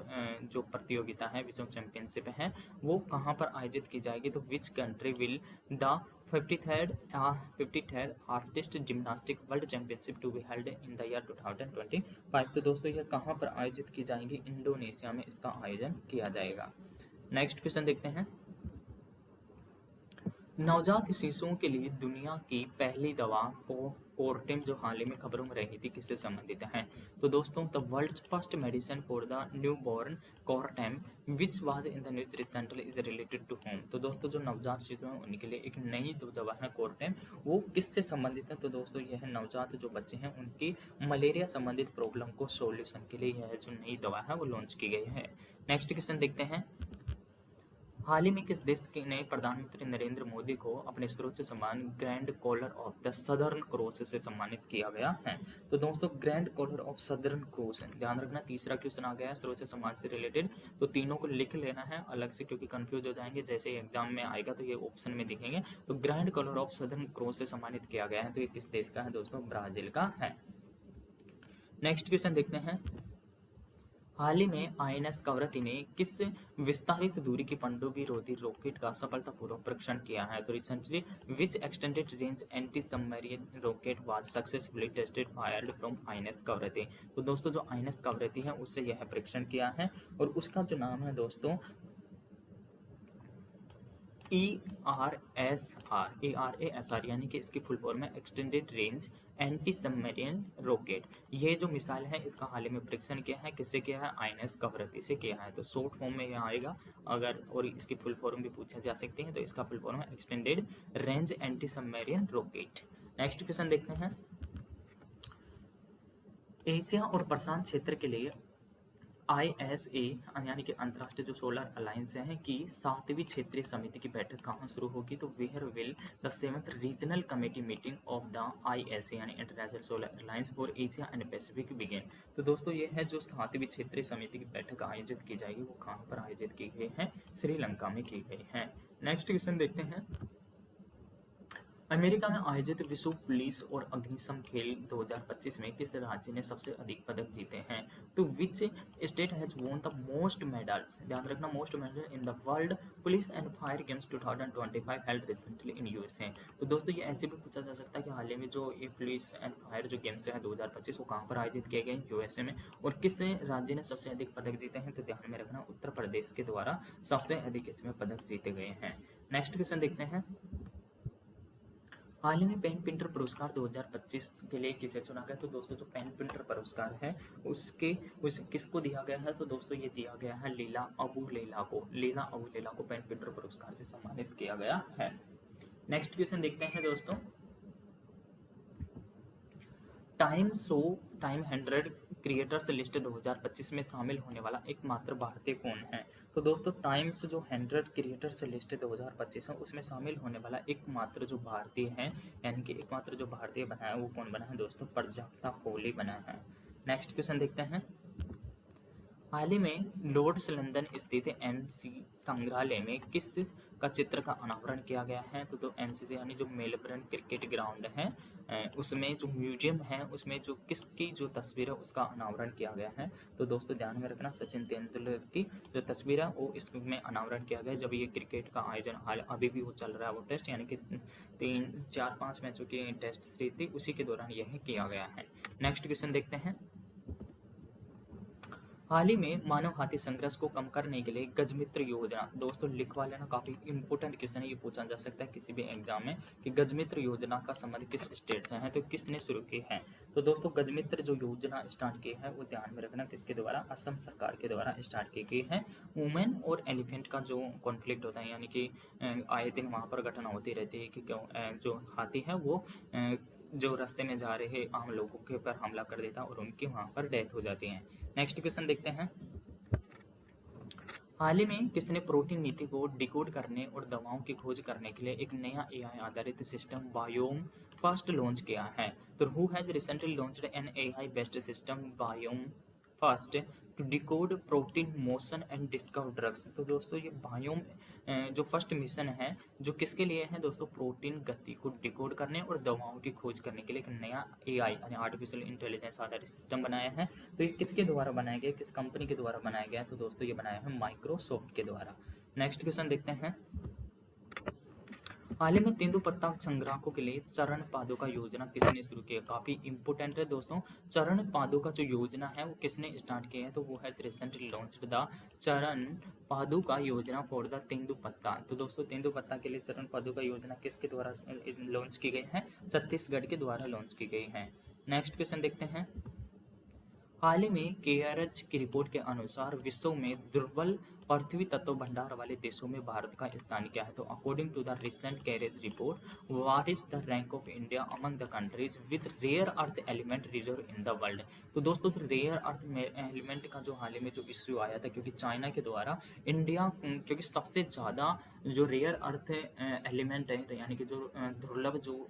जो प्रतियोगिता है, विश्व चैंपियनशिप है, वो कहाँ पर आयोजित की जाएगी? तो which country will the 53rd artist gymnastic world championship to be held in the year 2025? तो दोस्तों यह कहाँ पर आयोजित की जाएगी? इंडोनेशिया में इसका आयोजन किया जाएगा। नेक्स्ट क्वेश्चन देखते हैं। नवजात शिशुओं के लिए दुनिया की पहली दवा कोर्टेम जो हाल ही में खबरों में रही थी किससे संबंधित है? तो दोस्तों the world's first medicine for the newborn Coartem which was in the news recently is related to whom? तो दोस्तों जो नवजात शिशु हैं उनके लिए एक नई दवा है कोर्टेम, वो किससे संबंधित है? तो दोस्तों यह नवजात जो बच्चे हैं उनकी मलेरिया संबंधित प्रॉब्लम को सॉल्यूशन के लिए यह जो नई दवा है वो लॉन्च की गई है। नेक्स्ट क्वेश्चन देखते हैं। हाल ही में किस देश ने प्रधानमंत्री नरेंद्र मोदी को अपने सर्वोच्च सम्मान grand collar of the Southern Cross से सम्मानित किया गया है? तो दोस्तों grand collar of Southern Cross, ध्यान रखना तीसरा क्वेश्चन आ गया है सर्वोच्च सम्मान से रिलेटेड, तो तीनों को लिख लेना है अलग से क्योंकि कंफ्यूज हो जाएंगे, जैसे एग्जाम में आएगा तो ये ऑप्शन में दिखेंगे। तो grand collar of Southern Cross से सम्मानित किया गया है, तो ये किस देश का है दोस्तों? ब्राजील का है। नेक्स्ट क्वेश्चन देखते हैं। हाल ही में INS कवरत्ती ने किस विस्तारित दूरी की पनडुब्बी रोधी रॉकेट का सफलतापूर्वक परीक्षण किया है? तो recently which extended range anti submarine rocket was successfully tested fired from INS Kavaratti? तो दोस्तों जो INS कवरत्ती है उससे यह परीक्षण किया है और उसका जो नाम है दोस्तों ERASR, यानी कि इसकी फुल फॉर्म है extended range anti submarine rocket. ये जो मिसाइल है इसका हाल ही में परीक्षण किया है, किससे किया है? INS कवरत्ती से किया है। तो शॉर्ट फॉर्म में यह आएगा, अगर और इसकी फुल फॉर्म भी पूछा जा सकती है तो इसका फुल फॉर्म है extended range anti submarine rocket. Next question देखते हैं। एशिया और प्रशांत क्षेत्र के लिए आईएसए यानी कि अंतर्राष्ट्रीय जो सोलर अलायंस है की 7वीं क्षेत्रीय समिति की बैठक कहाँ शुरू होगी, तो where will the 7th regional committee meeting of the ISA यानी International Solar Alliance for Asia and Pacific begin. तो दोस्तों ये है जो 7वीं क्षेत्रीय समिति की बैठक आयोजित की जाएगी वो कहाँ पर आयोजित की गई है, श्रीलंका में की गई है। नेक्स्ट क्वेश्चन देखते हैं, अमेरिका में आयोजित विश्व पुलिस और अग्निशम खेल 2025 में किस राज्य ने सबसे अधिक पदक जीते हैं, तो विच state has won the most medals, ध्यान रखना most medal in the world police and fire games 2025 held recently in USA. तो दोस्तों ये ऐसे भी पूछा जा सकता है कि हाल ही में जो ये पुलिस एंड फायर जो गेम्स है 2025 वो कहाँ पर आयोजित किए गए, यूएसए में, और किस राज्य ने सबसे अधिक पदक जीते हैं, तो ध्यान में रखना उत्तर प्रदेश के द्वारा सबसे अधिक इसमें पदक जीते गए हैं। नेक्स्ट क्वेश्चन देखते हैं, हाल ही में पेन प्रिंटर पुरस्कार 2025 के लिए किसे चुना गया, तो दोस्तों जो पेन प्रिंटर पुरस्कार है उस किसको दिया गया है, तो दोस्तों ये दिया गया है लीला अबू लेला को पेन प्रिंटर पुरस्कार से सम्मानित किया गया है। नेक्स्ट क्वेश्चन देखते हैं दोस्तों, टाइम 100 क्रिएटर्स लिस्ट 2025 में शामिल होने वाला एकमात्र भारतीय कौन है, तो दोस्तों टाइम्स जो 100 क्रिएटर्स लिस्ट 2025 है उसमें शामिल होने वाला एकमात्र जो भारतीय है यानी कि एकमात्र जो भारतीय बना है वो कौन बना है दोस्तों, प्रजाप्ता कोहली बना है। नेक्स्ट क्वेश्चन देखते हैं, हाल ही में लॉर्ड्स लंदन स्थित एमसी संग्रहालय में किस का चित्र का अनावरण किया गया है, तो एमसीसी यानी जो मेलबर्न क्रिकेट ग्राउंड है उसमें जो म्यूजियम है उसमें जो किसकी जो तस्वीर है उसका अनावरण किया गया है, तो दोस्तों ध्यान में रखना सचिन तेंदुलकर की जो तस्वीर है वो इसमें अनावरण किया गया जब ये क्रिकेट का आयोजन हाल अभी भी वो चल रहा है, वो टेस्ट यानी कि 3-4-5 मैचों की टेस्ट सीरीज थी उसी के दौरान यह किया गया है। नेक्स्ट क्वेश्चन देखते हैं, हाल ही में मानव हाथी संघर्ष को कम करने के लिए गजमित्र योजना, दोस्तों लिखवा लेना काफी इंपोर्टेंट क्वेश्चन है, ये पूछा जा सकता है किसी भी एग्जाम में कि गजमित्र योजना का संबंध किस स्टेट से है, तो किसने शुरू की है, तो दोस्तों गजमित्र जो योजना स्टार्ट की है वो ध्यान में रखना किसके द्वारा, असम सरकार के द्वारा स्टार्ट की गई है। वुमेन और एलिफेंट का जो कॉन्फ्लिक्ट होता है यानी कि आए दिन वहाँ पर घटना होती रहती है कि क्यों जो हाथी है वो जो रास्ते में जा रहे आम लोगों के ऊपर हमला कर देता और उनकी वहाँ पर डेथ हो जाती है। नेक्स्ट क्वेश्चन देखते हैं, हाल ही में किसने प्रोटीन नीति को डिकोड करने और दवाओं की खोज करने के लिए एक नया एआई आधारित सिस्टम बायोम फास्ट लॉन्च किया है, तो who has recently launched an AI based system BioEmu fast to decode protein motion and discover drugs, तो दोस्तों ये बायोम जो फर्स्ट मिशन है जो किसके लिए है दोस्तों, प्रोटीन गति को डिकोड करने और दवाओं की खोज करने के लिए एक नया एआई यानी आर्टिफिशियल इंटेलिजेंस आधारित सिस्टम बनाया है, तो ये किसके द्वारा बनाया गया, किस कंपनी के द्वारा बनाया गया, तो दोस्तों ये बनाया है माइक्रोसॉफ्ट के द्वारा। नेक्स्ट क्वेश्चन देखते हैं, हाल ही में तेंदुपत्ता संग्राहकों के लिए चरण पादुका योजना किसने शुरू की है, काफी इंपोर्टेंट है दोस्तों, चरण पादुका जो योजना है वो किसने स्टार्ट की है, तो वो है रिसेंटली लॉन्च्ड द चरण पादुका योजना फॉर द तेंदुपत्ता, तो दोस्तों तेंदुपत्ता के लिए चरण पादुका योजना किसके द्वारा लॉन्च की गई है, छत्तीसगढ़ के द्वारा लॉन्च की गई है। नेक्स्ट क्वेश्चन देखते हैं, हाल ही में केआरएच की रिपोर्ट के अनुसार विश्व में दुर्बल पृथ्वी तत्व भंडार वाले देशों में भारत का स्थान क्या है, तो according to the recent CareEdge report what is the rank of India among the countries with rare earth element reserve in the world, तो दोस्तों रेयर अर्थ एलिमेंट का जो हाल ही में जो इश्यू आया था क्योंकि चाइना के द्वारा इंडिया क्योंकि सबसे ज़्यादा जो रेयर अर्थ एलिमेंट है यानी कि जो दुर्लभ जो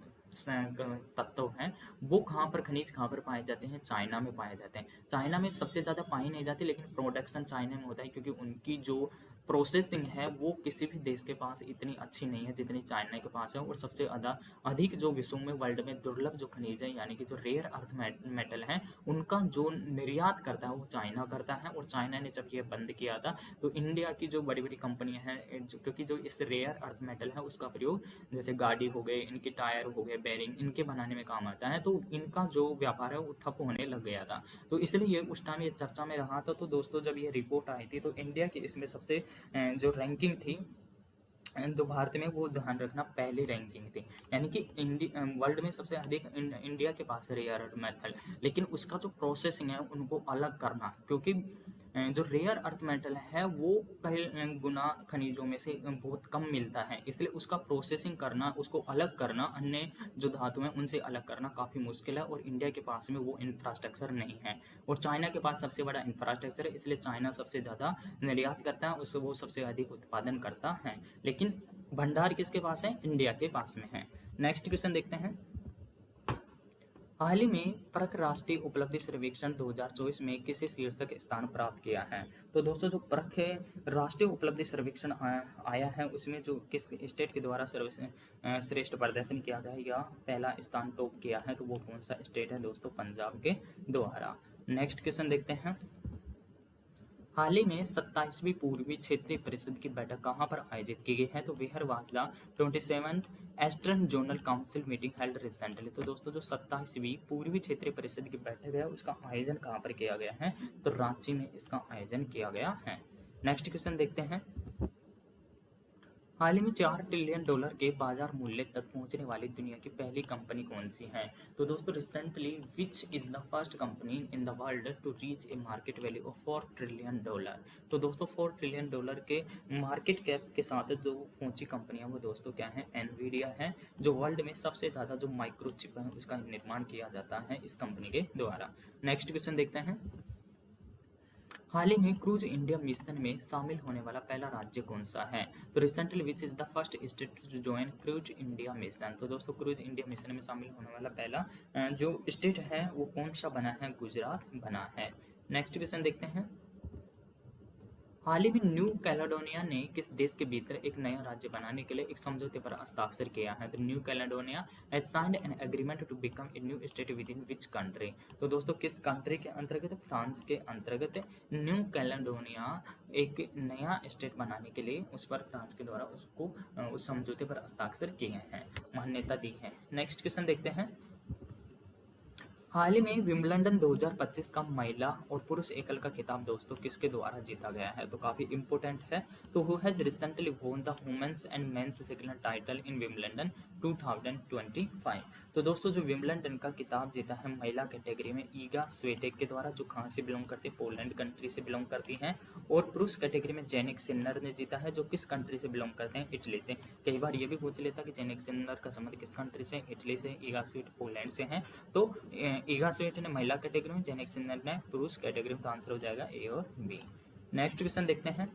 तत्व हैं वो कहाँ पर खनिज कहाँ पर पाए जाते हैं, चाइना में पाए जाते हैं, चाइना में सबसे ज़्यादा पाई नहीं जाती लेकिन प्रोडक्शन चाइना में होता है क्योंकि उनकी जो प्रोसेसिंग है वो किसी भी देश के पास इतनी अच्छी नहीं है जितनी चाइना के पास है, और सबसे अधिक जो विश्व में वर्ल्ड में दुर्लभ जो खनिज है यानी कि जो रेयर अर्थ मेटल है उनका जो निर्यात करता है वो चाइना करता है, और चाइना ने जब ये बंद किया था तो इंडिया की जो बड़ी बड़ी कंपनियां हैं क्योंकि जो इस रेयर अर्थ मेटल है उसका प्रयोग जैसे गाड़ी हो गए, इनके टायर हो गए, बेरिंग इनके बनाने में काम आता है, तो इनका जो व्यापार है वो ठप होने लग गया था, तो इसलिए ये उस टाइम ये चर्चा में रहा था, तो दोस्तों जब ये रिपोर्ट आई थी तो इंडिया की इसमें सबसे जो रैंकिंग थी तो भारत में वो ध्यान रखना पहली रैंकिंग थी, यानी कि वर्ल्ड में सबसे अधिक इंडिया के पास है रेयर अर्थ मेटल, लेकिन उसका जो प्रोसेसिंग है उनको अलग करना क्योंकि जो रेयर अर्थ मेटल है वो कई गुना खनिजों में से बहुत कम मिलता है, इसलिए उसका प्रोसेसिंग करना, उसको अलग करना, अन्य जो धातु हैं उनसे अलग करना काफ़ी मुश्किल है और इंडिया के पास में वो इंफ्रास्ट्रक्चर नहीं है। और चाइना के पास सबसे बड़ा इंफ्रास्ट्रक्चर है, इसलिए चाइना सबसे ज़्यादा निर्यात करता है, उससे वो सबसे अधिक उत्पादन करता है। लेकिन भंडार किसके पास है? इंडिया के पास में है। नेक्स्ट क्वेश्चन देखते हैं। हाल ही में परख राष्ट्रीय उपलब्धि सर्वेक्षण 2024 में किसे शीर्षक स्थान प्राप्त किया है? तो दोस्तों जो परख राष्ट्रीय उपलब्धि सर्वेक्षण आया है उसमें जो किस स्टेट के द्वारा श्रेष्ठ प्रदर्शन किया गया या पहला स्थान टॉप किया है, तो वो कौन सा स्टेट है दोस्तों? पंजाब के द्वारा। नेक्स्ट क्वेश्चन देखते हैं। हाल ही में 27वीं पूर्वी क्षेत्रीय परिषद की बैठक कहाँ पर आयोजित की गई है? तो where was the 27th eastern zonal council meeting held recently. तो दोस्तों जो 27वीं पूर्वी क्षेत्रीय परिषद की बैठक है उसका आयोजन कहाँ पर किया गया है? तो रांची में इसका आयोजन किया गया है। नेक्स्ट क्वेश्चन देखते हैं। हाल ही में $4 ट्रिलियन के बाजार मूल्य तक पहुंचने वाली दुनिया की पहली कंपनी कौन सी है? तो दोस्तों recently which is the first company in the world to reach a market value of $4 trillion. तो दोस्तों $4 ट्रिलियन के मार्केट कैप के साथ जो पहुंची कंपनियां वो दोस्तों क्या है? एनवीडिया है, जो वर्ल्ड में सबसे ज़्यादा जो माइक्रोचिप है उसका निर्माण किया जाता है इस कंपनी के द्वारा। नेक्स्ट क्वेश्चन देखते हैं। हाल ही में क्रूज इंडिया मिशन में शामिल होने वाला पहला राज्य कौन सा है? तो recently which is the first state to join cruise India mission. तो दोस्तों क्रूज इंडिया मिशन में शामिल होने वाला पहला जो स्टेट है वो कौन सा बना है? गुजरात बना है। नेक्स्ट क्वेश्चन देखते हैं। हाल ही में न्यू कैलेडोनिया ने किस देश के भीतर एक नया राज्य बनाने के लिए एक समझौते पर हस्ताक्षर किया है? तो New Caledonia has signed an agreement to become a new state within which country? तो दोस्तों किस कंट्री के अंतर्गत? फ्रांस के अंतर्गत न्यू कैलेडोनिया एक नया स्टेट बनाने के लिए उस पर फ्रांस के द्वारा उसको उस समझौते पर हस्ताक्षर किए हैं, मान्यता दी है। नेक्स्ट क्वेश्चन देखते हैं। हाल ही में विंबलडन 2025 का महिला और पुरुष एकल का खिताब दोस्तों किसके द्वारा जीता गया है? तो काफी इंपॉर्टेंट है। तो who has recently won the women's and men's single title in Wimbledon 2025? तो दोस्तों जो विंबलडन का खिताब जीता है महिला कैटेगरी में ईगा स्वेटेक के द्वारा, जो कहाँ से बिलोंग करती है? पोलैंड कंट्री से बिलोंग करती हैं। और पुरुष कैटेगरी में जेनिक सिन्नर ने जीता है, जो किस कंट्री से बिलोंग करते हैं? इटली से। कई बार ये भी पूछ लेता कि जेनिक सिन्नर का संबंध किस कंट्री से? इटली से। ईगा स्वेट पोलैंड से हैं। तो ईगा स्वेट ने महिला कैटेगरी में, जेनिक सिन्नर ने पुरुष कैटेगरी में, तो आंसर हो जाएगा ए और बी। नेक्स्ट क्वेश्चन देखते हैं।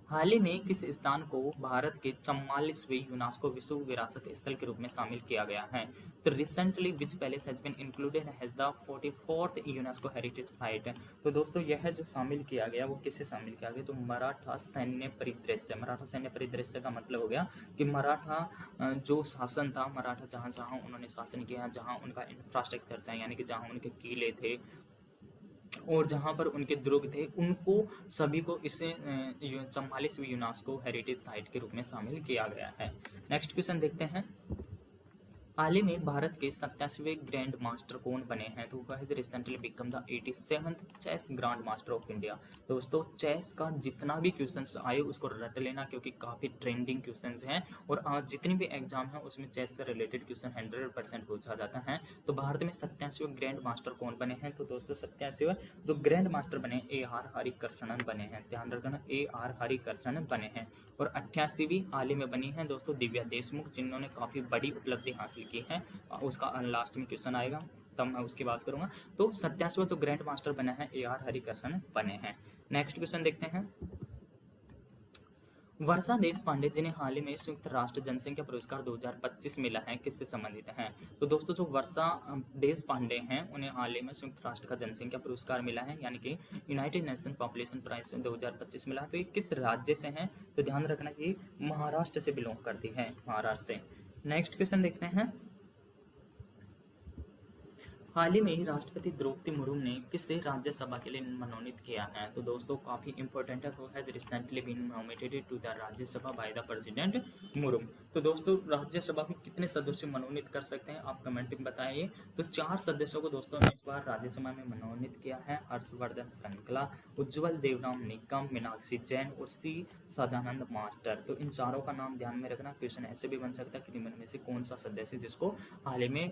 हाल ही में किस स्थान को भारत के 44वें यूनेस्को विश्व विरासत स्थल के रूप में शामिल किया गया है? तो recently which palace has been included as the 44th UNESCO heritage site. तो दोस्तों यह जो शामिल किया गया वो किसे शामिल किया गया? तो मराठा सैन्य परिदृश्य। मराठा सैन्य परिदृश्य का मतलब हो गया कि मराठा जो शासन था, मराठा जहाँ जहाँ उन्होंने शासन किया, जहाँ उनका इंफ्रास्ट्रक्चर था, यानी कि जहाँ उनके किले थे और जहाँ पर उनके दुर्ग थे, उनको सभी को इसे 44वीं यूनेस्को हेरिटेज साइट के रूप में शामिल किया गया है। नेक्स्ट क्वेश्चन देखते हैं। हाल ही में भारत के 27वें ग्रैंड मास्टर कौन बने हैं? तो वह recently become the 87th chess grand master of India. दोस्तों चेस का जितना भी क्वेश्चंस आए उसको रट लेना, क्योंकि काफ़ी ट्रेंडिंग क्वेश्चंस हैं और जितनी भी एग्जाम है उसमें चेस से रिलेटेड क्वेश्चन 100% पूछा जाता है। तो भारत में 87वें ग्रैंड मास्टर कौन बने हैं? तो दोस्तों 87वें जो ग्रैंड मास्टर बने A.R. हरिकृष्णन बने हैं। ध्यान रखना A.R. हरिकृष्णन बने हैं। और 88वीं हाल ही में बनी है दोस्तों दिव्या देशमुख, जिन्होंने काफ़ी बड़ी उपलब्धि हासिल की है। उसका लास्ट में क्वेश्चन आएगा तब मैं उसकी बात करूंगा। तो 87वां जो ग्रैंड मास्टर बना है A.R. हरिकृष्णन बने हैं। नेक्स्ट क्वेश्चन देखते हैं। वर्षा देशपांडे जिन्हें हाल ही में संयुक्त राष्ट्र जनसंख्या पुरस्कार 2025 मिला है, किससे संबंधित हैं? तो दोस्तों जो वर्षा देशपांडे हैं उन्हें हाल ही में संयुक्त राष्ट्र का जनसंख्या पुरस्कार मिला है, यानी कि यूनाइटेड नेशन पॉपुलेशन प्राइज 2025 मिला है। तो ये किस राज्य से हैं? तो ध्यान रखना कि महाराष्ट्र से बिलोंग करती है, महाराष्ट्र से। नेक्स्ट क्वेश्चन देखते हैं। हाल ही में ही राष्ट्रपति द्रौपदी मुर्मू ने किसे राज्यसभा के लिए मनोनीत किया है? तो दोस्तों काफ़ी इंपॉर्टेंट है। Who has recently been nominated to the Rajya Sabha by the president Murmu. तो दोस्तों राज्यसभा में कितने सदस्य मनोनीत कर सकते हैं आप कमेंट में बताइए। तो 4 सदस्यों को दोस्तों इस बार राज्यसभा में मनोनीत किया है। हर्षवर्धन श्रृंखला, उज्ज्वल देवराम निकम, मीनाक्षी जैन और सी सदानंद मास्टर। तो इन चारों का नाम ध्यान में रखना। क्वेश्चन ऐसे भी बन सकता है कि निम्न में से कौन सा सदस्य जिसको हाल ही में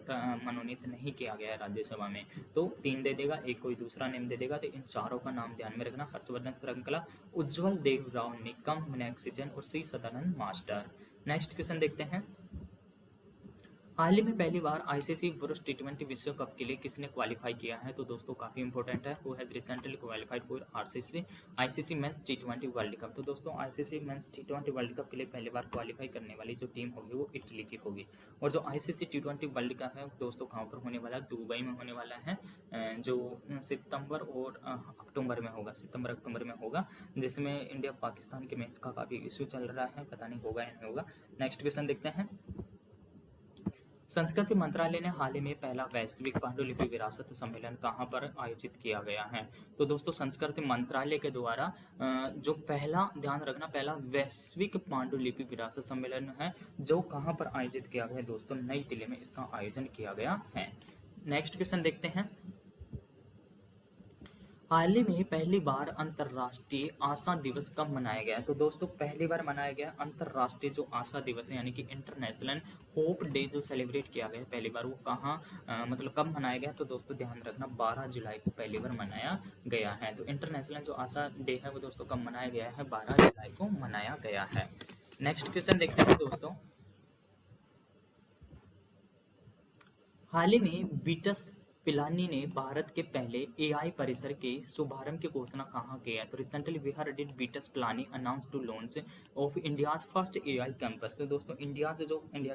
मनोनीत नहीं किया गया है राज्यसभा में, तो 3 दे देगा, एक कोई दूसरा नेम दे देगा। तो इन चारों का नाम ध्यान में रखना, हर्षवर्धन श्रृंखला, उज्जवल देवराव निकम, मीनाक्षी और सी सदानंद मास्टर। नेक्स्ट क्वेश्चन देखते हैं। हाल ही में पहली बार आईसीसी पुरुष टी20 विश्व कप के लिए किसने क्वालिफाई किया है? तो दोस्तों काफी इंपॉर्टेंट है, वो है recently qualified for ICC men's T20 world cup. तो दोस्तों आईसीसी मेंस टी20 वर्ल्ड कप के लिए पहली बार क्वालिफाई करने वाली जो टीम होगी वो इटली की होगी। और जो आईसीसी टी20 वर्ल्ड कप है दोस्तों कहाँ पर होने वाला है? दुबई में होने वाला है, जो सितंबर और अक्टूबर में होगा, सितंबर अक्टूबर में होगा, जिसमें इंडिया पाकिस्तान के मैच का काफी इश्यू चल रहा है, पता नहीं होगा या नहीं होगा। नेक्स्ट क्वेश्चन देखते हैं। संस्कृति मंत्रालय ने हाल ही में पहला वैश्विक पांडुलिपि विरासत सम्मेलन कहाँ पर आयोजित किया गया है? तो दोस्तों संस्कृति मंत्रालय के द्वारा जो पहला, ध्यान रखना, पहला वैश्विक पांडुलिपि विरासत सम्मेलन है जो कहाँ पर आयोजित किया गया है दोस्तों? नई दिल्ली में इसका आयोजन किया गया है। नेक्स्ट क्वेश्चन देखते हैं। हाल ही में पहली बार अंतर्राष्ट्रीय आशा दिवस कब मनाया गया? तो दोस्तों पहली बार मनाया गया अंतर्राष्ट्रीय जो आशा दिवस है, यानी कि इंटरनेशनल होप डे जो सेलिब्रेट किया गया पहली बार, वो कहाँ मतलब कब मनाया गया? तो दोस्तों ध्यान रखना 12 जुलाई को पहली बार मनाया गया है। तो इंटरनेशनल जो आशा डे है वो दोस्तों कब मनाया गया है? 12 जुलाई को मनाया गया है। नेक्स्ट क्वेश्चन देखते हैं दोस्तों। हाल ही में बीटस पिलानी ने भारत के पहले एआई परिसर के शुभारंभ की घोषणा कहाँ की है? तो recently we heard it BITS Pilani announce to launch of India's first AI campus. तो दोस्तों इंडिया का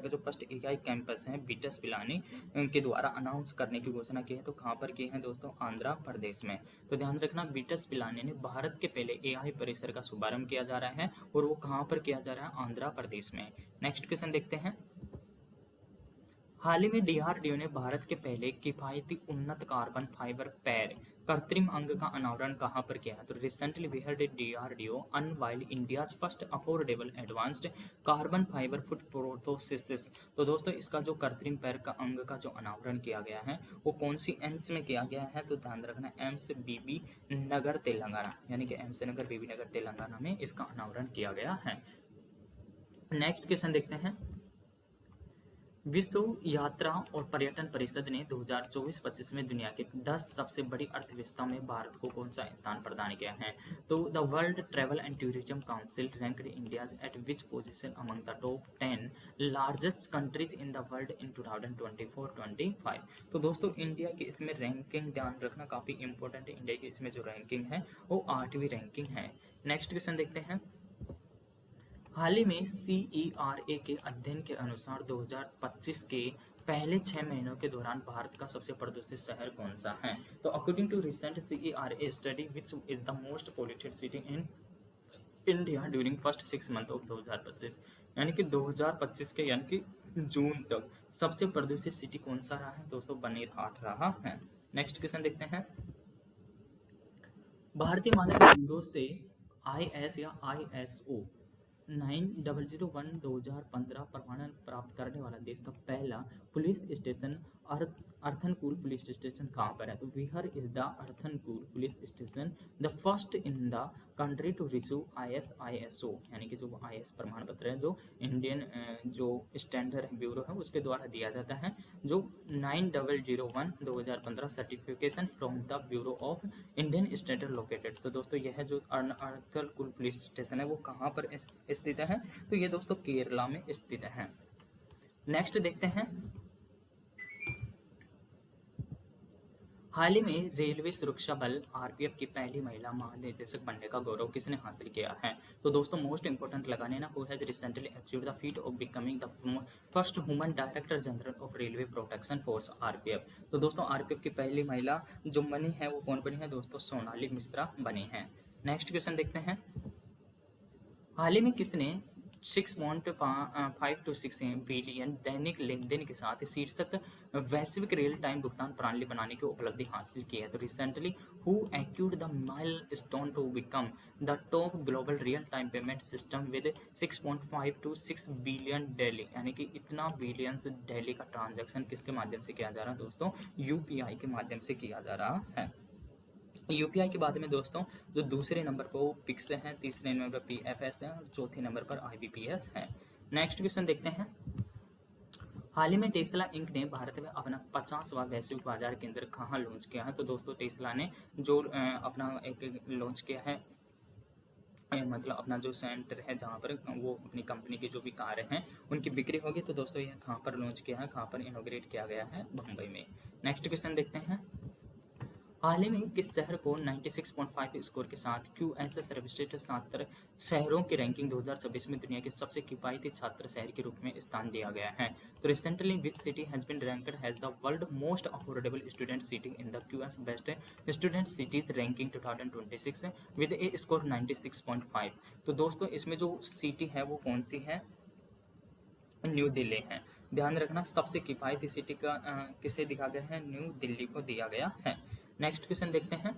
जो फर्स्ट एआई कैंपस है बीटस पिलानी के द्वारा अनाउंस करने की घोषणा की है। तो कहाँ पर की है दोस्तों? आंध्र प्रदेश में। तो ध्यान रखना बीटस पिलानी ने भारत के पहले एआई परिसर का शुभारंभ किया जा रहा है और वो कहाँ पर किया जा रहा है? आंध्र प्रदेश में। नेक्स्ट क्वेश्चन देखते हैं। हाल ही में डीआरडीओ ने भारत के पहले किफायती उन्नत कार्बन फाइबर पैर कृत्रिम अंग का अनावरण कहाँ पर किया है? तो recently we heard DRDO unveiled India's first affordable advanced carbon fibre foot prosthesis. तो दोस्तों इसका जो कृत्रिम पैर का अंग का जो अनावरण किया गया है वो कौन सी एम्स में किया गया है? तो ध्यान रखना एम्स बीबी नगर तेलंगाना, यानी कि एम्स नगर बीबी नगर तेलंगाना में इसका अनावरण किया गया है। नेक्स्ट क्वेश्चन देखते हैं। विश्व यात्रा और पर्यटन परिषद ने 2024-25 में दुनिया के 10 सबसे बड़ी अर्थव्यवस्था में भारत को कौन सा स्थान प्रदान किया है? तो the world travel and tourism council ranked India at which position among the top 10 largest countries in the world in 2024-25। तो दोस्तों इंडिया की इसमें रैंकिंग ध्यान रखना काफ़ी इंपॉर्टेंट है। इंडिया की इसमें जो रैंकिंग है वो 8वीं रैंकिंग है। नेक्स्ट क्वेश्चन देखते हैं। हाल ही में CERA के अध्ययन के अनुसार 2025 के पहले 6 महीनों के दौरान भारत का सबसे प्रदूषित शहर कौन सा है? तो according to recent CERA study which is the most polluted city in India during first 6 month of 2025, यानी कि 2025 के यानी कि जून तक सबसे प्रदूषित सिटी कौन सा रहा है दोस्तों? बनीरहाट रहा है। नेक्स्ट क्वेश्चन देखते हैं। भारतीय मानक ब्यूरो से IS या ISO 9001/2015 प्रमाणन प्राप्त करने वाला देश का पहला पुलिस स्टेशन अर्थनकुल पुलिस स्टेशन कहाँ पर है? तो बिहार इज द अर्थनकुल police station the first in the country to receive ISO, यानी कि जो IS प्रमाण पत्र है जो इंडियन जो स्टैंडर्ड ब्यूरो है उसके द्वारा दिया जाता है, जो 9001/2015 certification from the bureau of Indian standard located. तो दोस्तों यह जो अर्थनकुल पुलिस स्टेशन है वो कहाँ पर स्थित है? तो ये दोस्तों केरला में स्थित है। नेक्स्ट देखते हैं। हाल ही में रेलवे सुरक्षा बल RPF की पहली महिला महानिदेशक बनने का गौरव किसने हासिल किया है? तो दोस्तों मोस्ट इंपोर्टेंट लगाने ना, who has recently achieved the feet of becoming the first woman director general of railway protection force RPF। तो दोस्तों RPF की पहली महिला जो बनी है वो कौन बनी है दोस्तों? सोनाली मिश्रा बनी है। नेक्स्ट क्वेश्चन देखते हैं। हाल ही में किसने 6.5 to 6 billion Dainik lane then के साथ शीर्षक वैश्विक रियल टाइम भुगतान प्रणाली बनाने की उपलब्धि हासिल की है? तो recently who achieved the milestone to become the top global real time payment system with 6.5 to 6 billion daily, यानी कि इतना बिलियंस डेली का ट्रांजैक्शन किसके माध्यम से किया जा रहा है दोस्तों? UPI के माध्यम से किया जा रहा है। UPI के बाद में दोस्तों जो दूसरे नंबर पर वो पिक्स है, तीसरे नंबर पर PFS है और चौथे नंबर पर IBPS है। नेक्स्ट क्वेश्चन देखते हैं। हाल ही में टेस्ला इंक ने भारत में अपना 50वां वैश्विक बाजार केंद्र कहाँ लॉन्च किया है? तो दोस्तों टेस्ला ने जो अपना एक लॉन्च किया है, मतलब अपना जो सेंटर है जहाँ पर वो अपनी कंपनी की जो भी कारें हैं उनकी बिक्री होगी। तो दोस्तों यह कहाँ पर लॉन्च किया है, कहाँ पर इनोग्रेट किया गया है? मुंबई में। नेक्स्ट क्वेश्चन देखते हैं। हाल ही में किस शहर को 96.5 स्कोर के साथ QS सर्वश्रेष्ठ छात्र शहरों की रैंकिंग 2026 में दुनिया के सबसे किफायती छात्र शहर के रूप में स्थान दिया गया है? तो recently which city has been ranked has the world most affordable student city in the QS best student cities ranking 2026 with a score 96.5। तो दोस्तों इसमें जो सिटी है वो कौन सी है? न्यू दिल्ली है। ध्यान रखना सबसे किफायती सिटी का किसे दिया गया है? न्यू दिल्ली को दिया गया है। नेक्स्ट क्वेश्चन देखते हैं।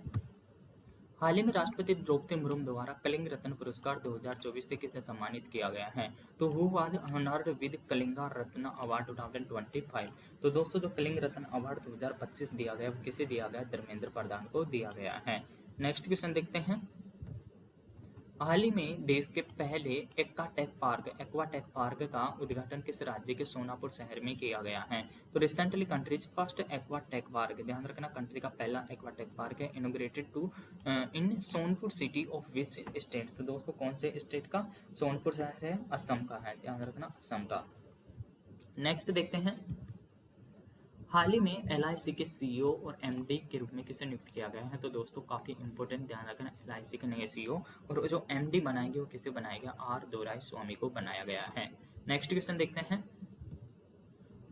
हाल ही में राष्ट्रपति द्रौपदी मुर्मू द्वारा कलिंग रत्न पुरस्कार 2024 से किसे सम्मानित किया गया है? तो who was honoured with Kalinga Ratna award 2025? तो दोस्तों जो कलिंग रत्न अवार्ड 2025 दिया गया वो किसे दिया गया? धर्मेंद्र प्रधान को दिया गया है। नेक्स्ट क्वेश्चन देखते हैं। हाल ही में देश के पहले एक्वाटेक पार्क का उद्घाटन किस राज्य के सोनापुर शहर में किया गया है? तो recently country's first aquatech park, ध्यान रखना कंट्री का पहला एक्वाटेक पार्क है, inaugurated to in Sonpur city of which state? तो दोस्तों कौन से स्टेट का सोनपुर शहर है? असम का है, ध्यान रखना असम का। नेक्स्ट देखते हैं। हाल ही में LIC के CEO और MD के रूप में किसे नियुक्त किया गया है? तो दोस्तों काफ़ी इंपॉर्टेंट, ध्यान रखना LIC के नए CEO और जो MD बनाएंगे वो किसे बनाया गया? R दोराईस्वामी को बनाया गया है। नेक्स्ट क्वेश्चन देखते हैं।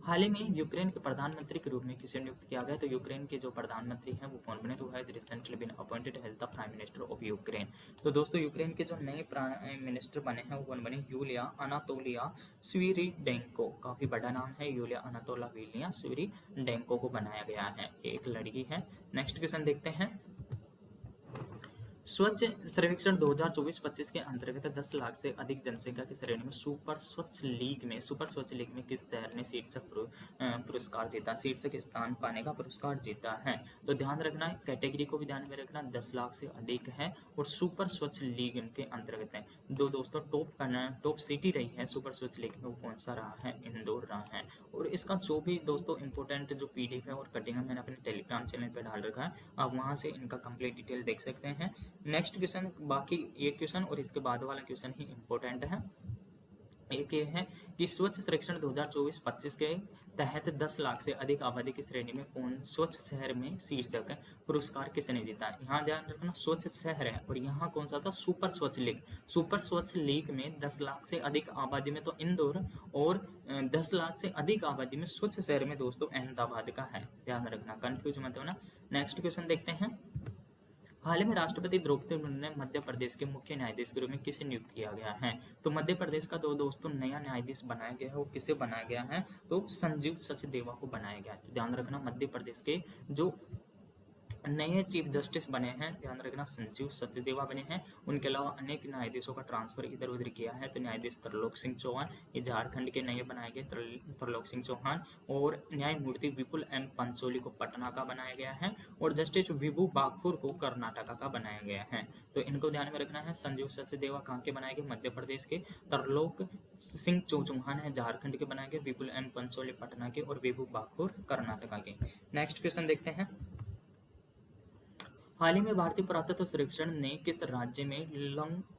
हाल ही में यूक्रेन के प्रधानमंत्री के रूप में किसे नियुक्त किया गया? तो यूक्रेन के जो प्रधानमंत्री हैं वो कौन बने? तो has recently been appointed as the prime minister of Ukraine. तो दोस्तों यूक्रेन के जो नए प्राइम मिनिस्टर बने हैं वो कौन बने? Yulia Anatoliivna Svyrydenko. काफी बड़ा नाम है, यूलिया अनातोलिया स्विरिडेंको को बनाया गया है, एक लड़की है। नेक्स्ट क्वेश्चन देखते हैं। स्वच्छ सर्वेक्षण 2024-25 के अंतर्गत 10 लाख से अधिक जनसंख्या की श्रेणी में सुपर स्वच्छ लीग में किस शहर ने शीर्षक पुरस्कार जीता, शीर्षक स्थान पाने का पुरस्कार जीता है? तो ध्यान रखना है, कैटेगरी को भी ध्यान में रखना, 10 लाख से अधिक है और सुपर स्वच्छ लीग के अंतर्गत है। दो दोस्तों टॉप सिटी रही है सुपर स्वच्छ लीग में वो कौन सा रहा है? इंदौर रहा है। और इसका जो भी दोस्तों इंपॉर्टेंट जो PDF है और कटिंग है मैंने अपने टेलीग्राम चैनल पर डाल रखा है, आप वहाँ से इनका कंप्लीट डिटेल देख सकते हैं। नेक्स्ट क्वेश्चन, बाकी एक क्वेश्चन और इसके बाद वाला क्वेश्चन ही इंपॉर्टेंट है। एक ये है कि स्वच्छ सर्वेक्षण 2024-25 के तहत 10 लाख से अधिक आबादी की श्रेणी में कौन स्वच्छ शहर में शीर्षक पुरस्कार किसने जीता? यहाँ ध्यान रखना स्वच्छ शहर है और यहाँ कौन सा था? सुपर स्वच्छ लीग। सुपर स्वच्छ लीग में 10 लाख से अधिक आबादी में तो इंदौर और 10 लाख से अधिक आबादी में स्वच्छ शहर में दोस्तों अहमदाबाद का है, ध्यान रखना, कंफ्यूज मत होना। नेक्स्ट क्वेश्चन देखते हैं। हाल ही में राष्ट्रपति द्रौपदी मुर्मू ने मध्य प्रदेश के मुख्य न्यायाधीश के रूप में किसे नियुक्त किया गया है? तो मध्य प्रदेश का दोस्तों नया न्यायाधीश बनाया गया है, वो किसे बनाया गया है? तो संजीव सचदेवा को बनाया गया है। तो ध्यान रखना मध्य प्रदेश के जो नए चीफ जस्टिस बने हैं, ध्यान रखना संजीव सचदेवा बने हैं। उनके अलावा अनेक न्यायाधीशों का ट्रांसफर इधर उधर किया है। तो न्यायाधीश तरलोक सिंह चौहान, ये झारखंड के नए बनाए गए तरलोक सिंह चौहान, और न्यायमूर्ति विपुल M पंचोली को पटना का बनाया गया है और जस्टिस विभू बाखुर को कर्नाटका का बनाया गया है। तो इनको ध्यान में रखना है। संजीव सचदेवा कहाँ के बनाए गए? मध्य प्रदेश के। तरलोक सिंह चौहान है झारखंड के बनाए गए, विपुल M पंचोली पटना के और विभू बाखुर कर्नाटका के। नेक्स्ट क्वेश्चन देखते हैं। हाल ही में भारतीय पुरातत्व सर्वेक्षण ने किस राज्य में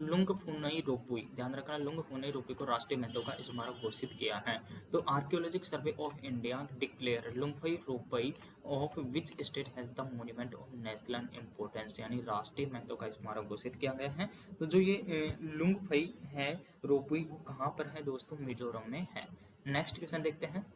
लुंगफुनई रोपवे, ध्यान रखना लुंगफुनई रोपवे को राष्ट्रीय महत्व का स्मारक घोषित किया है? तो Archaeological Survey of India declare लुंगफुनई ropeway of which state has the monument of national importance, यानी राष्ट्रीय महत्व का स्मारक घोषित किया गया है। तो जो ये लुंगफुनई है रोपवे वो कहाँ पर है दोस्तों? मिजोरम में है। नेक्स्ट क्वेश्चन देखते हैं।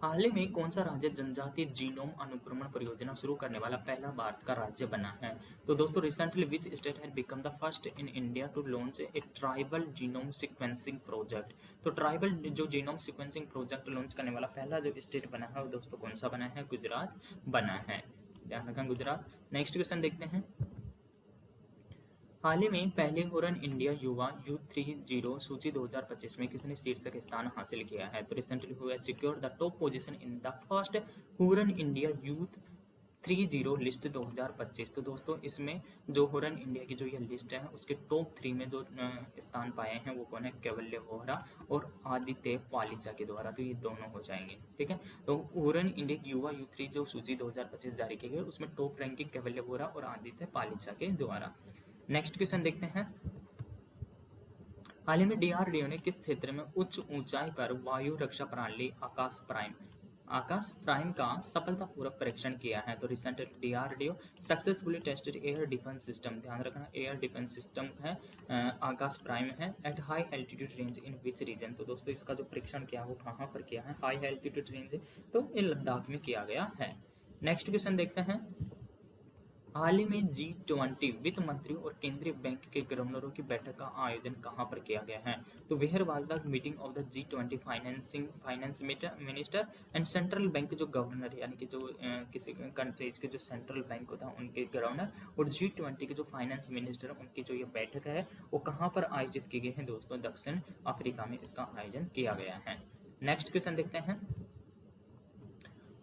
हाल ही में कौन सा राज्य जनजातीय जीनोम अनुक्रमण परियोजना शुरू करने वाला पहला भारत का राज्य बना है? तो दोस्तों recently which state had become the first in India to launch a tribal genome sequencing project? तो ट्राइबल जो जीनोम सीक्वेंसिंग प्रोजेक्ट लॉन्च करने वाला पहला जो स्टेट बना है वो दोस्तों कौन सा बना है? गुजरात बना है, ध्यान रखना गुजरात। नेक्स्ट क्वेश्चन देखते हैं। हाल ही में पहले हुरन इंडिया युवा U30 सूची 2025 में किसने शीर्षक स्थान हासिल किया है? तो recently who has secured the top position in the first Huron India youth 30 list 2025। तो दोस्तों इसमें जो हुरन इंडिया की जो ये लिस्ट है उसके टॉप 3 में जो स्थान पाए हैं वो कौन है, कैवल्य वोहरा और आदित्य पालिचा के द्वारा, तो ये दोनों हो जाएंगे। ठीक है, तो हुरन इंडिया की युवा U3 जो सूची 2025 जारी की गई उसमें टॉप रैंकिंग कैवल्य वोहरा और आदित्य पालिचा के द्वारा। नेक्स्ट क्वेश्चन देखते हैं, हाल ही में DRDO ने किस क्षेत्र में उच्च ऊंचाई पर वायु रक्षा प्रणाली आकाश प्राइम का सफलतापूर्वक परीक्षण किया है? तो recently DRDO successfully tested air defence system, ध्यान रखना एयर डिफेंस सिस्टम है आकाश प्राइम है, at high altitude range in which region. तो दोस्तों इसका जो परीक्षण किया वो कहाँ पर किया है, हाई एल्टीट्यूड रेंज, तो ये लद्दाख में किया गया है। नेक्स्ट क्वेश्चन देखते हैं, हाल ही में G20 वित्त मंत्रियों और केंद्रीय बैंक के गवर्नरों की बैठक का आयोजन कहाँ पर किया गया है? तो where was the meeting of the G20 finance minister and central bank जो गवर्नर, यानी कि जो किसी कंट्रीज के जो सेंट्रल बैंक होता है उनके गवर्नर और G20 के जो फाइनेंस मिनिस्टर उनकी जो ये बैठक है वो कहाँ पर आयोजित की गई है? दोस्तों दक्षिण अफ्रीका में इसका आयोजन किया गया है। नेक्स्ट क्वेश्चन देखते हैं,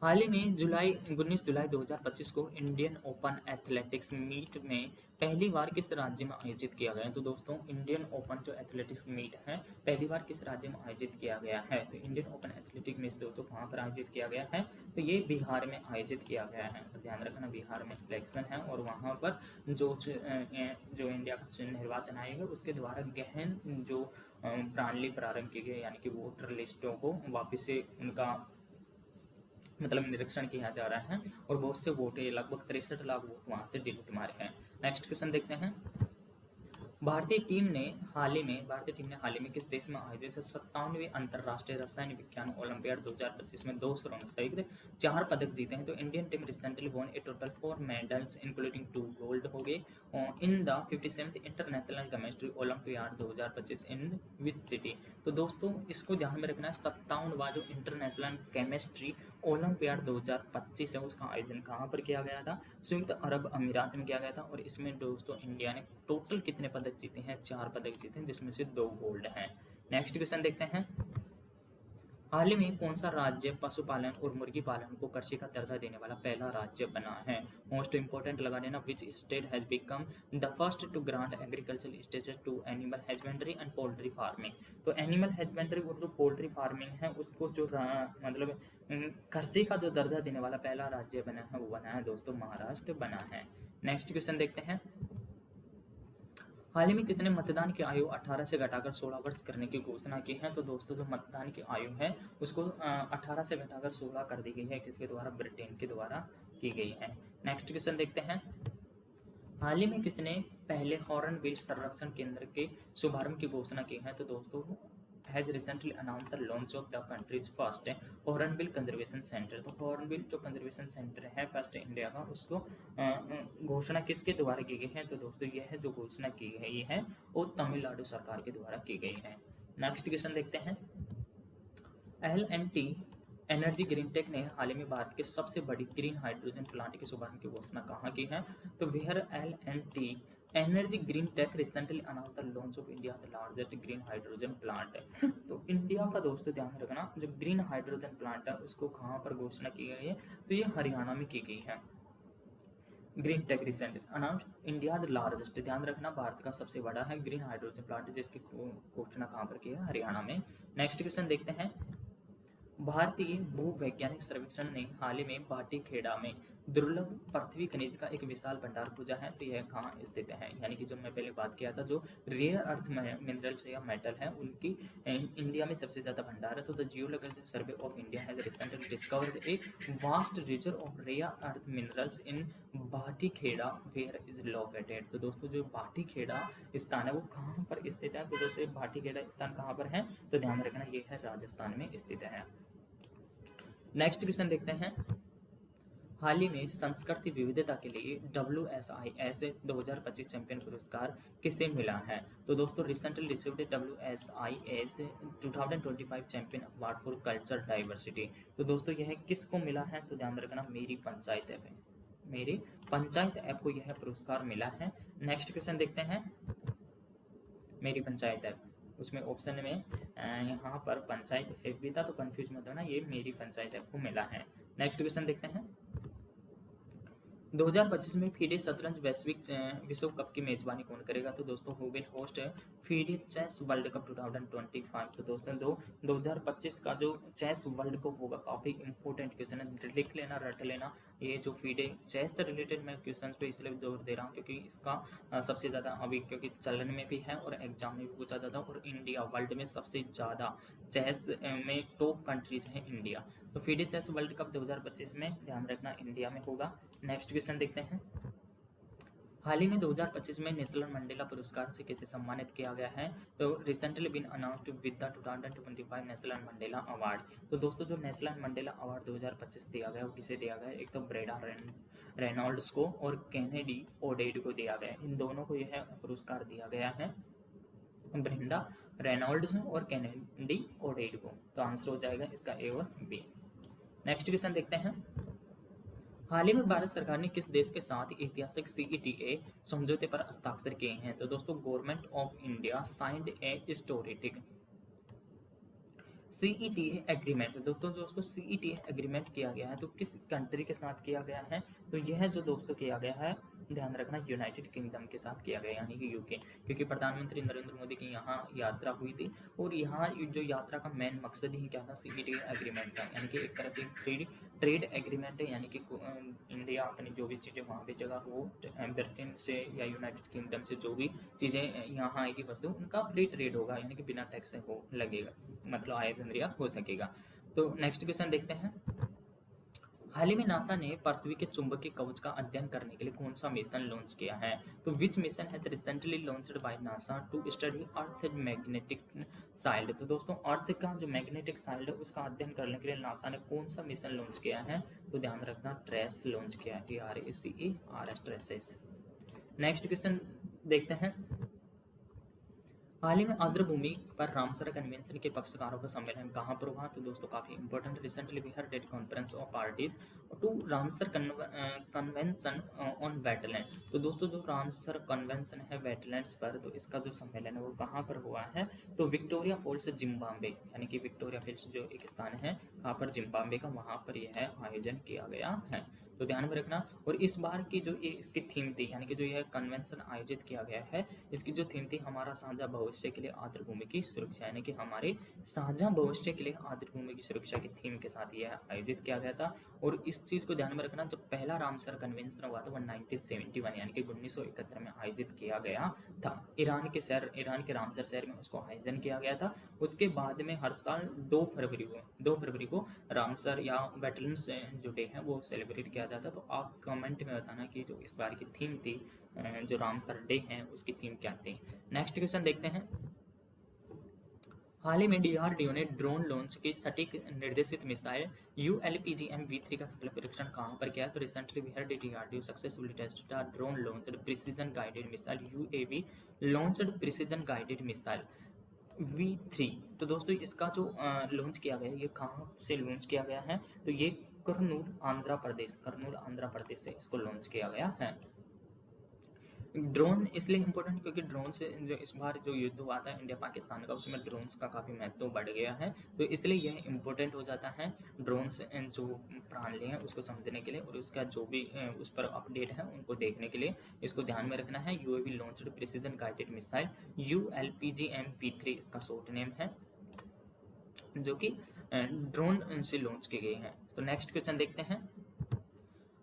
हाल ही में 19 जुलाई 2025 को इंडियन ओपन एथलेटिक्स मीट में पहली बार किस राज्य में आयोजित किया गया है? तो दोस्तों इंडियन ओपन जो एथलेटिक्स मीट है पहली बार किस राज्य में आयोजित किया गया है? तो इंडियन ओपन एथलेटिक मीट दोस्तों कहाँ पर आयोजित किया गया है? तो ये बिहार में आयोजित किया गया है। तो ध्यान रखना बिहार में इलेक्शन है और वहाँ पर जो इंडिया का निर्वाचन आयोग है उसके द्वारा गहन जो प्रणाली प्रारंभ की गई, यानी कि वोटर लिस्टों को वापस से उनका मतलब निरीक्षण किया जा रहा है और बहुत से वोट, लगभग 63 लाख वोट वहां से डिलीट मारे हैं। नेक्स्ट क्वेश्चन देखते हैं, भारतीय टीम ने हाल ही में किस देश में आयोजित 57वें अंतर्राष्ट्रीय रसायन विज्ञान ओलंपियाड 2025 में 2 स्वर्ण सहित 4 पदक जीते हैं? तो इंडियन टीम रिसेंटली वॉन ए टोटल 4 मेडल्स इंक्लूडिंग 2 गोल्ड हो गए in the 57th international chemistry olympiad 2025 in which city? तो दोस्तों इसको ध्यान में रखना है, 57वां जो इंटरनेशनल केमिस्ट्री ओलंपियाड 2025 है उसका आयोजन कहाँ पर किया गया था? संयुक्त अरब अमीरात में किया गया था। और इसमें दोस्तों इंडिया ने टोटल कितने पदक जीते हैं? 4 पदक जीते हैं जिसमें से 2 गोल्ड हैं। नेक्स्ट क्वेश्चन देखते हैं, हाल ही में कौन सा राज्य पशुपालन और मुर्गी पालन को कृषि का दर्जा देने वाला पहला राज्य बना है? मोस्ट इंपोर्टेंट लगा देना, which state has become the first to grant agricultural status to animal husbandry and poultry farming? तो एनिमल हस्बेंड्री और जो पोल्ट्री फार्मिंग है उसको जो मतलब कृषि का जो दर्जा देने वाला पहला राज्य बना है वो बना है दोस्तों महाराष्ट्र बना है। नेक्स्ट क्वेश्चन देखते हैं, हाल ही में किसने मतदान की आयु 18 से घटाकर 16 वर्ष करने की घोषणा की है? तो दोस्तों जो मतदान की आयु है उसको 18 से घटाकर 16 कर दी गई है, किसके द्वारा? ब्रिटेन के द्वारा की गई है। नेक्स्ट क्वेश्चन देखते हैं, हाल ही में किसने पहले हॉर्नबिल संरक्षण केंद्र के शुभारंभ की घोषणा की है? तो दोस्तों has recently announced the launch of the countries first hornbill conservation centre. तो हॉर्नबिल जो कंजर्वेशन सेंटर है फर्स्ट इंडिया का, उसको घोषणा किसके द्वारा की गई है? तो दोस्तों यह जो घोषणा की गई है वो तमिलनाडु सरकार के द्वारा की गई है। नेक्स्ट क्वेश्चन देखते हैं, L&T एनर्जी ग्रीनटेक ने हाल ही में भारत के सबसे बड़ी ग्रीन हाइड्रोजन प्लांट के शुभारंभ की घोषणा कहाँ की है? तो where L&T energy greentech recently announce the launch of India largest green hydrogen plant. तो इंडिया का दोस्तों ध्यान रखना जो ग्रीन हाइड्रोजन प्लांट है उसको कहाँ पर घोषणा की गई है? तो ये हरियाणा में की गई है। Green tech recently announce India's largest, ध्यान रखना भारत का सबसे बड़ा है ग्रीन हाइड्रोजन प्लांट जिसकी घोषणा कहाँ पर की है? हरियाणा में। नेक्स्ट क्वेश्चन देखते हैं, भारतीय भूवैज्ञानिक सर्वेक्षण ने हाल ही में भाटीखेड़ा में दुर्लभ पृथ्वी खनिज का एक विशाल भंडार खोजा है। तो यह कहाँ स्थित है? यानी कि जो मैं पहले बात किया था जो रेयर अर्थ मिनरल्स या मेटल है उनकी इंडिया में सबसे ज़्यादा भंडार है। तो the Geological Survey of India has recently discovered a vast reserve of rare earth minerals in Bhatikheda where is located. तो दोस्तों जो भाटीखेड़ा स्थान है वो कहाँ पर स्थित है? तो दोस्तों भाटीखेड़ा स्थान कहाँ पर है? तो ध्यान रखना ये है राजस्थान में स्थित है। नेक्स्ट क्वेश्चन देखते हैं, हाल ही में संस्कृति विविधता के लिए WSIS 2025 चैंपियन पुरस्कार किसे मिला है? तो दोस्तों recently received WSIS 2025 champion award for culture diversity. तो दोस्तों यह किसको मिला है? तो ध्यान रखना मेरी पंचायत ऐप है, मेरी पंचायत ऐप को यह पुरस्कार मिला है। नेक्स्ट क्वेश्चन देखते हैं, मेरी पंचायत ऐप, उसमें ऑप्शन में यहाँ पर पंचायत ऐप भी था तो कंफ्यूज मत होना, ये मेरी पंचायत ऐप को मिला है। नेक्स्ट क्वेश्चन देखते हैं, 2025 में फीडे शतरंज वैश्विक विश्व कप की मेजबानी कौन करेगा? तो दोस्तों who will host FIDE chess world cup 2025। तो दोस्तों 2025 का जो चेस वर्ल्ड कप होगा काफ़ी इंपॉर्टेंट क्वेश्चन है, लिख लेना, रट लेना। ये जो फीडे चेस से रिलेटेड मैं क्वेश्चन पे इसलिए जोर दे रहा हूँ क्योंकि इसका सबसे ज़्यादा अभी क्योंकि चलन में भी है और एग्जाम में भी पूछा जाता है, और इंडिया वर्ल्ड में सबसे ज़्यादा चेस में टॉप कंट्रीज है इंडिया। तो फीडे चेस वर्ल्ड कप 2025 में ध्यान रखना इंडिया में होगा। नेक्स्ट क्वेश्चन देखते हैं। हाल ही में 2025 में नेशनल मंडेला पुरस्कार से किसे सम्मानित किया गया है? तो recently been announced with the 2025 national Mandela award. तो दोस्तों जो नेशनल मंडेला अवार्ड 2025 दिया गया वो किसे दिया गया? एक तो ब्रेडा रेनॉल्ड्स को और केनेडी ओडेड को दिया गया। इन दोनों को यह पुरस्कार दिया गया है, ब्रेंडा रेनॉल्ड्स और केनेडी ओडेड को। तो आंसर हो जाएगा इसका ए और बी। नेक्स्ट क्वेश्चन देखते हैं। हाल ही में भारत सरकार ने किस देश के साथ ऐतिहासिक CETA समझौते पर हस्ताक्षर किए हैं? तो दोस्तों government of India signed A historic CETA agreement. दोस्तों CETA एग्रीमेंट किया गया है तो किस कंट्री के साथ किया गया है? तो यह जो दोस्तों किया गया है ध्यान रखना यूनाइटेड किंगडम के साथ किया गया, यानी कि यूके, क्योंकि प्रधानमंत्री नरेंद्र मोदी की यहाँ यात्रा हुई थी और यहाँ जो यात्रा का मेन मकसद ही क्या था? CETA एग्रीमेंट था, यानी कि एक तरह से ट्रेड एग्रीमेंट है, यानी कि इंडिया अपनी जो भी चीज़ें वहाँ पे जगह वो ब्रिटेन से या यूनाइटेड किंगडम से जो भी चीज़ें यहाँ आएगी वस्तु उनका फ्री ट्रेड होगा, यानी कि बिना टैक्स से हो लगेगा, मतलब आयात निर्यात हो सकेगा। तो नेक्स्ट क्वेश्चन देखते हैं। हाल ही में नासा ने पृथ्वी के चुंबकीय कवच का अध्ययन करने के लिए कौन सा मिशन लॉन्च किया है? तो which mission has recently launched by NASA to study earth magnetic shield. तो दोस्तों अर्थ का जो मैग्नेटिक साइल्ड है उसका अध्ययन करने के लिए नासा ने कौन सा मिशन लॉन्च किया है? तो ध्यान रखना ट्रेस लॉन्च किया है, TRACES ट्रेसेस। नेक्स्ट क्वेश्चन देखते हैं। हाल ही में आर्द्रभूमि पर रामसर कन्वेंशन के पक्षकारों का सम्मेलन कहाँ पर हुआ? तो दोस्तों काफी important, recently we held conference of parties to Ramsar convention on wetland. तो दोस्तों जो रामसर कन्वेंशन है वेटलैंड्स पर, तो इसका जो सम्मेलन है वो कहाँ पर हुआ है? तो विक्टोरिया फॉल्स जिम्बाब्वे, यानी कि विक्टोरिया फॉल्स जो एक स्थान है कहाँ पर? जिम्बाब्वे का, वहाँ पर यह आयोजन किया गया है। तो ध्यान में रखना। और इस बार की जो ये इसकी थीम थी, यानी कि जो यह कन्वेंशन आयोजित किया गया है, इसकी जो थीम थी हमारा साझा भविष्य के लिए आर्द्रभूमि की सुरक्षा, यानी कि हमारे साझा भविष्य के लिए आर्द्रभूमि की सुरक्षा की थीम के साथ यह आयोजित किया गया था। और इस चीज को ध्यान में रखना, जब पहला रामसर कन्वेंशन हुआ था वो 1971 यानी कि 1971 में आयोजित किया गया था। ईरान के रामसर शहर में उसको आयोजन किया गया था। उसके बाद में हर साल 2 फरवरी को रामसर या वेटलैंड्स जो डे है वो सेलिब्रेट किया जाता। तो आप कमेंट में बताना कि जो इस बार की थीम थी जो रामसर डे है उसकी थीम क्या थी। नेक्स्ट क्वेश्चन देखते हैं। हाल ही में DRDO ने ड्रोन लॉन्च की सटीक निर्देशित मिसाइल ULPGM-V3 का सफल परीक्षण कहां पर किया? तो recently we heard DRDO successfully tested a drone launched precision guided missile UAV launched precision guided missile V3। तो दोस्तों इसका जो लॉन्च किया गया ये कहाँ से लॉन्च किया गया है? तो ये कर्नूल आंध्र प्रदेश से इसको लॉन्च किया गया है। ड्रोन इसलिए इम्पोर्टेंट क्योंकि ड्रोन से जो इस बार जो युद्ध हुआ था इंडिया पाकिस्तान का उसमें ड्रोन्स का काफ़ी महत्व बढ़ गया है, तो इसलिए यह इम्पोर्टेंट हो जाता है ड्रोन्स जो प्रणाली है उसको समझने के लिए और उसका जो भी उस पर अपडेट है उनको देखने के लिए इसको ध्यान में रखना है। UAV launched precision guided missile ULPGM-V3 इसका शॉर्ट नेम है, जो कि ड्रोन से लॉन्च की गई है। तो नेक्स्ट क्वेश्चन देखते हैं।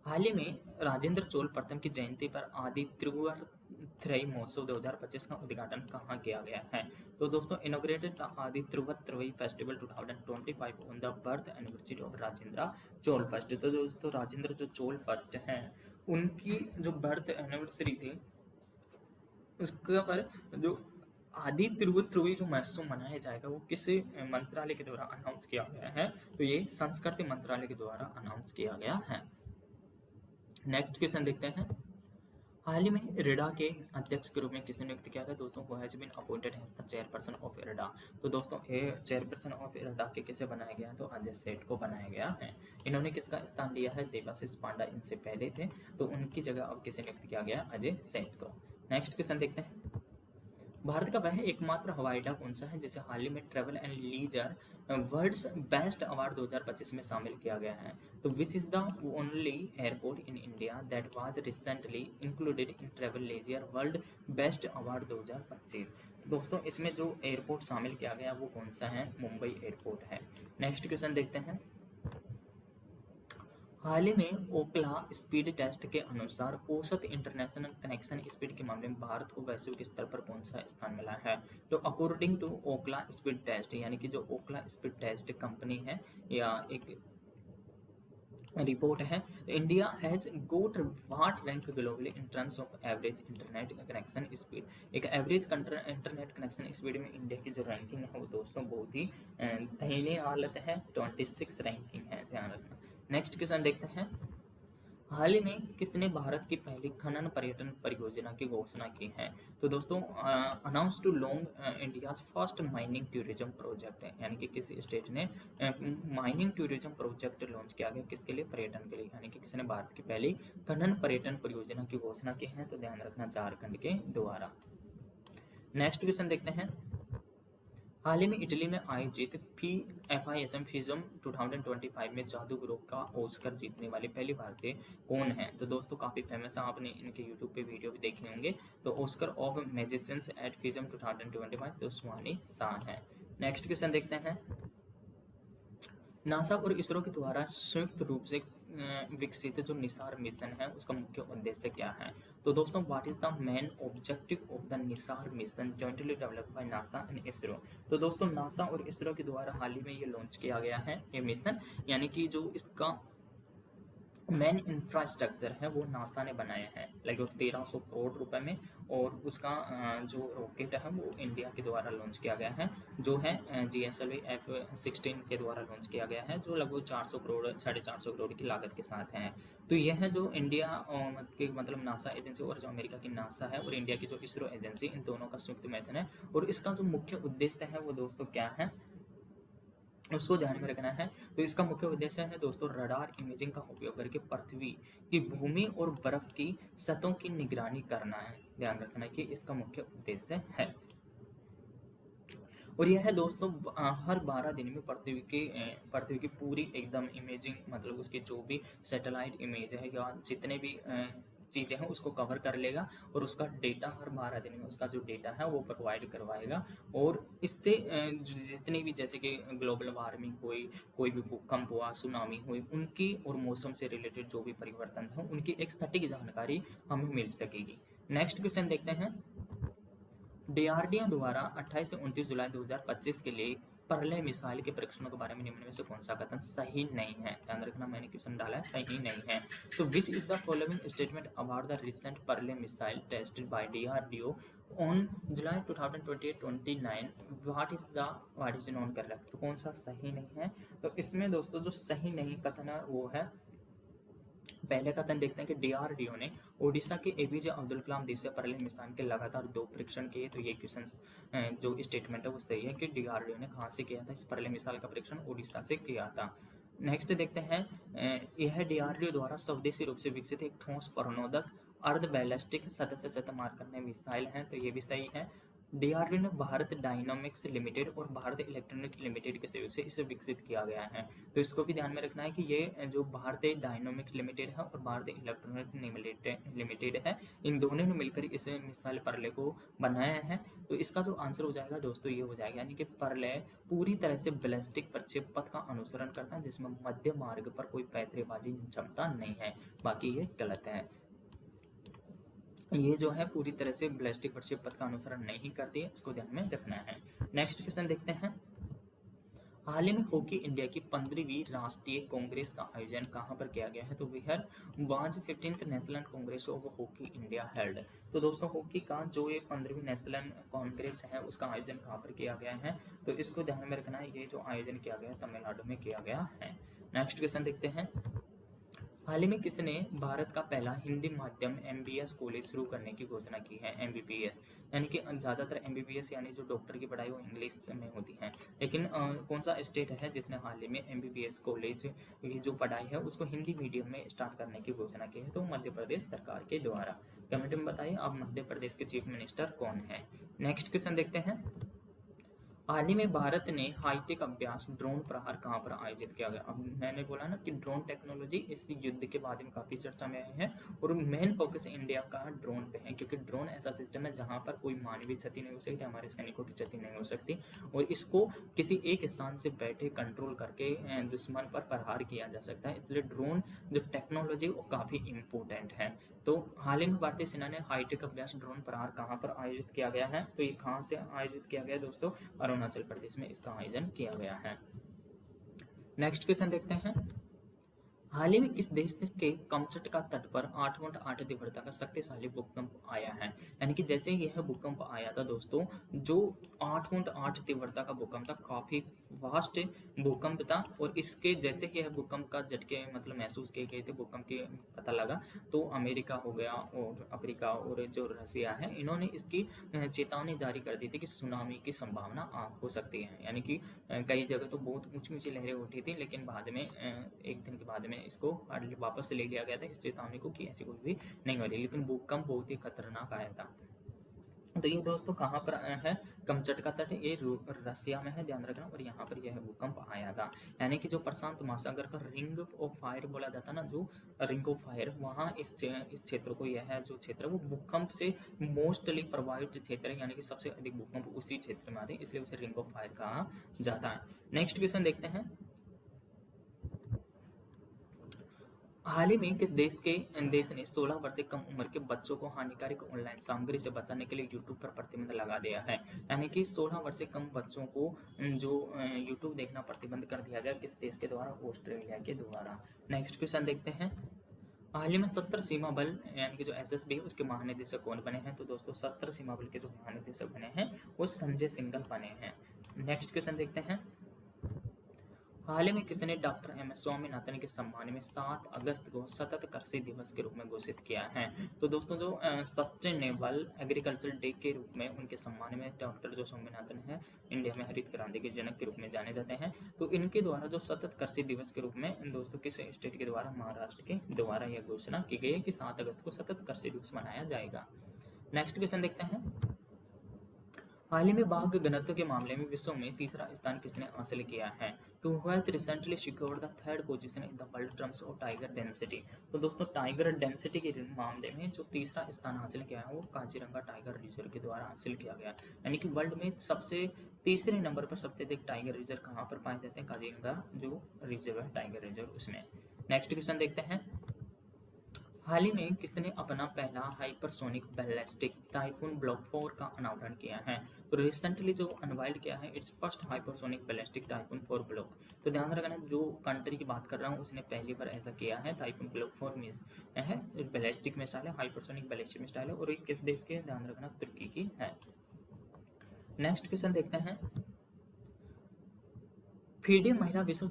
हाल ही में राजेंद्र चोल प्रथम की जयंती पर आदि त्रिवुत्तरई महोत्सव 2025 का उद्घाटन कहाँ किया गया है? तो दोस्तों inaugurated the Aadi Thiruvathirai festival 2025 on the birth anniversary of Rajendra Chola first. तो दोस्तों राजेंद्र जो चोल फर्स्ट हैं उनकी जो बर्थ एनिवर्सरी थी उसके पर जो आदि त्रिवुत्तरई जो महोत्सव मनाया जाएगा वो किस मंत्रालय के द्वारा अनाउंस किया गया है? तो ये संस्कृति मंत्रालय के द्वारा अनाउंस किया गया है। नेक्स्ट क्वेश्चन देखते हैं। हाल ही में इरडा के अध्यक्ष के रूप में किसने नियुक्त किया था? दोस्तों who has been appointed as the chairperson of IRDA. तो दोस्तों चेयरपर्सन ऑफ इरडा के किसे बनाया गया है? तो अजय सेठ को बनाया गया है। इन्होंने किसका स्थान लिया है? देवाशीष पांडा इनसे पहले थे, तो उनकी जगह अब किसे नियुक्त किया गया? अजय सेठ को। नेक्स्ट क्वेश्चन देखते हैं। भारत का वह एकमात्र हवाई अड्डा कौन सा है जिसे हाल ही में travel and leisure world's best award 2025 में शामिल किया गया है। तो which is the only airport in India that was recently included in travel leisure world best award 2025। तो दोस्तों इसमें जो एयरपोर्ट शामिल किया गया वो कौन सा है? मुंबई एयरपोर्ट है। नेक्स्ट क्वेश्चन देखते हैं। हाल ही में ओकला स्पीड टेस्ट के अनुसार औसत इंटरनेशनल कनेक्शन स्पीड के मामले में भारत को वैश्विक स्तर पर कौन सा स्थान मिला है? तो according to Ookla speed test, यानी कि जो ओकला स्पीड टेस्ट कंपनी है या एक रिपोर्ट है, India has got what rank globally in terms of average internet connection speed. एक एवरेज इंटरनेट कनेक्शन स्पीड में इंडिया की जो रैंकिंग है वो दोस्तों बहुत ही दयनीय हालत है, 26 रैंकिंग है, ध्यान रखना। नेक्स्ट क्वेश्चन देखते हैं। हाल ही में किसने भारत की पहली खनन पर्यटन परियोजना की घोषणा की है? तो दोस्तों announce to launch India's first mining tourism project है, यानी कि किसी स्टेट ने माइनिंग टूरिज्म प्रोजेक्ट लॉन्च किया गया, किसके लिए? पर्यटन के लिए, यानी कि किसने भारत की पहली खनन पर्यटन परियोजना की घोषणा की है? तो ध्यान रखना, झारखंड के द्वारा। नेक्स्ट क्वेश्चन देखते हैं। हाल ही में इटली में आयोजित FISM फिज्म 2025 में जादू ग्रुप का ऑस्कर जीतने वाली पहली भारतीय कौन है? तो दोस्तों काफ़ी फेमस है, आपने इनके यूट्यूब पे वीडियो भी देखे होंगे। तो ऑस्कर ऑफ मैजिशियंस एट फिज्म 2025 तो स्वानी शाह है। नेक्स्ट क्वेश्चन देखते हैं। नासा और इसरो के द्वारा संयुक्त रूप से विकसित जो निसार मिशन है उसका मुख्य उद्देश्य क्या है? तो दोस्तों what is the main objective of the Nisar mission jointly developed by NASA and ISRO? तो दोस्तों नासा और इसरो के द्वारा हाल ही में ये लॉन्च किया गया है ये मिशन, यानी कि जो इसका मेन इंफ्रास्ट्रक्चर है वो नासा ने बनाया है लगभग 1300 करोड़ रुपए में, और उसका जो रॉकेट है वो इंडिया के द्वारा लॉन्च किया गया है, जो है GSLV F-16 के द्वारा लॉन्च किया गया है, जो लगभग 400 करोड़ 450 करोड़ की लागत के साथ है। तो यह है जो इंडिया मतलब नासा एजेंसी और जो अमेरिका की नासा है और इंडिया की जो इसरो एजेंसी, इन दोनों का संयुक्त मिशन है। और इसका जो मुख्य उद्देश्य है वो दोस्तों क्या है उसको ध्यान में रखना है। तो इसका मुख्य उद्देश्य है दोस्तों रडार इमेजिंग का उपयोग करके पृथ्वी की भूमि और बर्फ की सतहों की निगरानी करना है, ध्यान रखना कि इसका मुख्य उद्देश्य है। और यह है दोस्तों हर 12 दिन में पृथ्वी की पूरी एकदम इमेजिंग, मतलब उसके जो भी सैटेलाइट इमेज है या जितने भी चीज़ें हैं उसको कवर कर लेगा, और उसका डेटा हर 12 दिन में उसका जो डेटा है वो प्रोवाइड करवाएगा। और इससे जितनी भी जैसे कि ग्लोबल वार्मिंग हुई, कोई भी भूकंप हुआ, सुनामी हुई, उनकी और मौसम से रिलेटेड जो भी परिवर्तन है उनकी एक सटीक जानकारी हमें मिल सकेगी। नेक्स्ट क्वेश्चन देखते हैं। DRDO द्वारा 28 से 29 जुलाई 2025 के लिए परले मिसाइल के परीक्षणों के बारे में निम्न में से कौन सा कथन सही नहीं है? ध्यान रखना, मैंने क्वेश्चन डाला है, सही नहीं है। तो which is the following statement about the recent Pralay missile tested by DRDO on July 2028-29 what is not correct? तो कौन सा सही नहीं है? तो इसमें दोस्तों जो सही नहीं कथन है वो है, पहले कथन देखते हैं कि DRDO ने ओडिशा के APJ अब्दुल कलाम द्वीप परले मिसाइल के लगातार 2 परीक्षण किए। तो ये क्वेश्चन जो स्टेटमेंट है वो सही है कि DRDO ने कहाँ से किया था? इस परले मिसाइल का परीक्षण ओडिशा से किया था। नेक्स्ट देखते हैं। यह DRDO द्वारा स्वदेशी रूप से विकसित एक ठोस परमाणुक अर्ध बैलिस्टिक सतह से मार करने मिसाइल है, तो ये भी सही है। DRDO ने भारत डायनामिक्स लिमिटेड और भारत इलेक्ट्रॉनिक लिमिटेड के सहयोग से इसे विकसित किया गया है। तो इसको भी ध्यान में रखना है कि ये जो भारतीय डायनामिक्स लिमिटेड है और भारतीय इलेक्ट्रॉनिक लिमिटेड है, इन दोनों ने मिलकर इस मिसाइल परले को बनाया है। तो इसका जो आंसर हो जाएगा दोस्तों ये हो जाएगा, यानी कि परले पूरी तरह से बैलिस्टिक प्रक्षेप पथ का अनुसरण करता है जिसमें मध्य मार्ग पर कोई पैंतरेबाजी क्षमता नहीं है, बाकी ये गलत है। ये जो है पूरी तरह से बैलिस्टिक प्रक्षेप पथ का अनुसरण नहीं करती है, इसको ध्यान में रखना है। नेक्स्ट क्वेश्चन देखते हैं। हाल ही में हॉकी इंडिया की 15वीं राष्ट्रीय कांग्रेस का आयोजन कहाँ पर किया गया है? तो where was 15th national congress of hockey India held? तो दोस्तों हॉकी का जो ये 15वीं नेशनल कांग्रेस है उसका आयोजन कहाँ पर किया गया है? तो इसको ध्यान में रखना है, ये जो आयोजन किया गया है तमिलनाडु में किया गया है। नेक्स्ट क्वेश्चन देखते हैं। हाल ही में किसने भारत का पहला हिंदी माध्यम MBS कॉलेज शुरू करने की घोषणा की है? MBBS, यानी कि ज़्यादातर MBBS यानी जो डॉक्टर की पढ़ाई वो इंग्लिश में होती है, लेकिन कौन सा स्टेट है जिसने हाल ही में MBBS कॉलेज की जो पढ़ाई है उसको हिंदी मीडियम में स्टार्ट करने की घोषणा की है? तो मध्य प्रदेश सरकार के द्वारा। कमेंट में बताइए आप मध्य प्रदेश के चीफ मिनिस्टर कौन है। नेक्स्ट क्वेश्चन देखते हैं। हाल ही में भारत ने हाईटेक अभ्यास ड्रोन प्रहार कहाँ पर आयोजित किया गया। अब मैंने बोला ना कि ड्रोन टेक्नोलॉजी इस युद्ध के बाद में काफ़ी चर्चा में आई है और मेन फोकस इंडिया का ड्रोन पे है, क्योंकि ड्रोन ऐसा सिस्टम है जहाँ पर कोई मानवीय क्षति नहीं हो सकती, हमारे सैनिकों की क्षति नहीं हो सकती और इसको किसी एक स्थान से बैठे कंट्रोल करके दुश्मन पर प्रहार किया जा सकता है। इसलिए ड्रोन जो टेक्नोलॉजी वो काफ़ी इम्पोर्टेंट है। तो हाल ही में भारतीय सेना ने हाईटेक अभ्यास ड्रोन प्रहार कहाँ पर आयोजित किया गया है, तो ये कहाँ से आयोजित किया गया दोस्तों, अरुणाचल प्रदेश में इसका आयोजन किया गया है। नेक्स्ट क्वेश्चन देखते हैं। हाल ही में किस देश के कमचटका तट पर 8.8 तीव्रता का शक्तिशाली भूकंप आया है। यानी कि जैसे यह भूकंप आया था दोस्तों, जो 8.8 तीव्रता का भूकंप था, काफी वास्ट भूकंप था और इसके जैसे ही यह भूकंप का झटके मतलब महसूस किए गए थे, भूकंप के पता लगा, तो अमेरिका हो गया और अफ्रीका और जो रसिया है, इन्होंने इसकी चेतावनी जारी कर दी थी कि सुनामी की संभावना हो सकती है। यानी कि कई जगह तो बहुत ऊंची ऊंची लहरें उठी थी, लेकिन बाद में एक दिन के बाद में इसको वापस ले लिया गया था इस चेतावनी को कि ऐसी कोई भी नहीं हो रही, लेकिन भूकंप बहुत ही खतरनाक आया था। तो ये दोस्तों कहाँ पर है, कमचटका तट, ये रसिया में है, ध्यान रखना। और यहाँ पर यह भूकंप आया था। यानी कि जो प्रशांत महासागर का रिंग ऑफ फायर बोला जाता है ना, जो रिंग ऑफ फायर, वहाँ इस क्षेत्र को, यह है जो क्षेत्र है वो भूकंप से मोस्टली प्रभावित क्षेत्र है, यानी कि सबसे अधिक भूकंप उसी क्षेत्र में आते हैं, इसलिए उसे रिंग ऑफ फायर कहा जाता है। नेक्स्ट क्वेश्चन देखते हैं। हाल ही में किस देश ने 16 वर्ष से कम उम्र के बच्चों को हानिकारक ऑनलाइन सामग्री से बचाने के लिए यूट्यूब पर प्रतिबंध लगा दिया है। यानी कि 16 वर्ष से कम बच्चों को जो यूट्यूब देखना प्रतिबंध कर दिया गया, किस देश के द्वारा, ऑस्ट्रेलिया के द्वारा। नेक्स्ट क्वेश्चन देखते हैं। हाल ही में सशस्त्र सीमा बल यानी कि जो एसएसबी है उसके महानिदेशक कौन बने हैं, तो दोस्तों सशस्त्र सीमा बल के जो महानिदेशक बने हैं वो संजय सिंघल बने हैं। नेक्स्ट क्वेश्चन देखते हैं। हाल ही में किसने डॉक्टर एम एस स्वामीनाथन के सम्मान में 7 अगस्त को सतत कृषि दिवस के रूप में घोषित किया है। तो दोस्तों जो सस्टेनेबल एग्रीकल्चर डे के रूप में उनके सम्मान में डॉक्टर जो स्वामीनाथन है, इंडिया में हरित क्रांति के जनक के रूप में जाने जाते हैं, तो इनके द्वारा जो सतत कृषि दिवस के रूप में दोस्तों किस स्टेट के द्वारा, महाराष्ट्र के द्वारा यह घोषणा की गई है कि 7 अगस्त को सतत कृषि दिवस मनाया जाएगा। नेक्स्ट क्वेश्चन देखते हैं। हाल ही में बाघ घनत्व के मामले में विश्व में तीसरा स्थान किसने हासिल किया है, तो has recently secured the third position in the world terms of tiger density. तो दोस्तों टाइगर डेंसिटी के मामले में जो तीसरा स्थान हासिल किया है वो काजीरंगा टाइगर रिजर्व के द्वारा हासिल किया गया। यानी कि वर्ल्ड में सबसे तीसरे नंबर पर सबसे अधिक टाइगर रिजर्व कहाँ पर पाए जाते हैं, काजीरंगा जो रिजर्व है टाइगर रिजर्व उसमें। नेक्स्ट क्वेश्चन देखते हैं। हाल ही में किसने अपना पहला हाइपरसोनिक बैलिस्टिक टाइफून ब्लॉक 4 का अनावरण किया है, तो रिसेंटली जो अनवाइल्ड किया है it's first hypersonic ballistic typhoon 4 block. तो ध्यान रखना, जो कंट्री की बात कर रहा हूँ उसने पहली बार ऐसा किया है, टाइफून ब्लॉक 4 में है, बैलिस्टिक मिसाइल है, हाइपरसोनिक बैलिस्टिक मिसाइल है और ये किस देश के, ध्यान रखना तुर्की की है। नेक्स्ट क्वेश्चन देखते हैं। फीडे महिला विश्व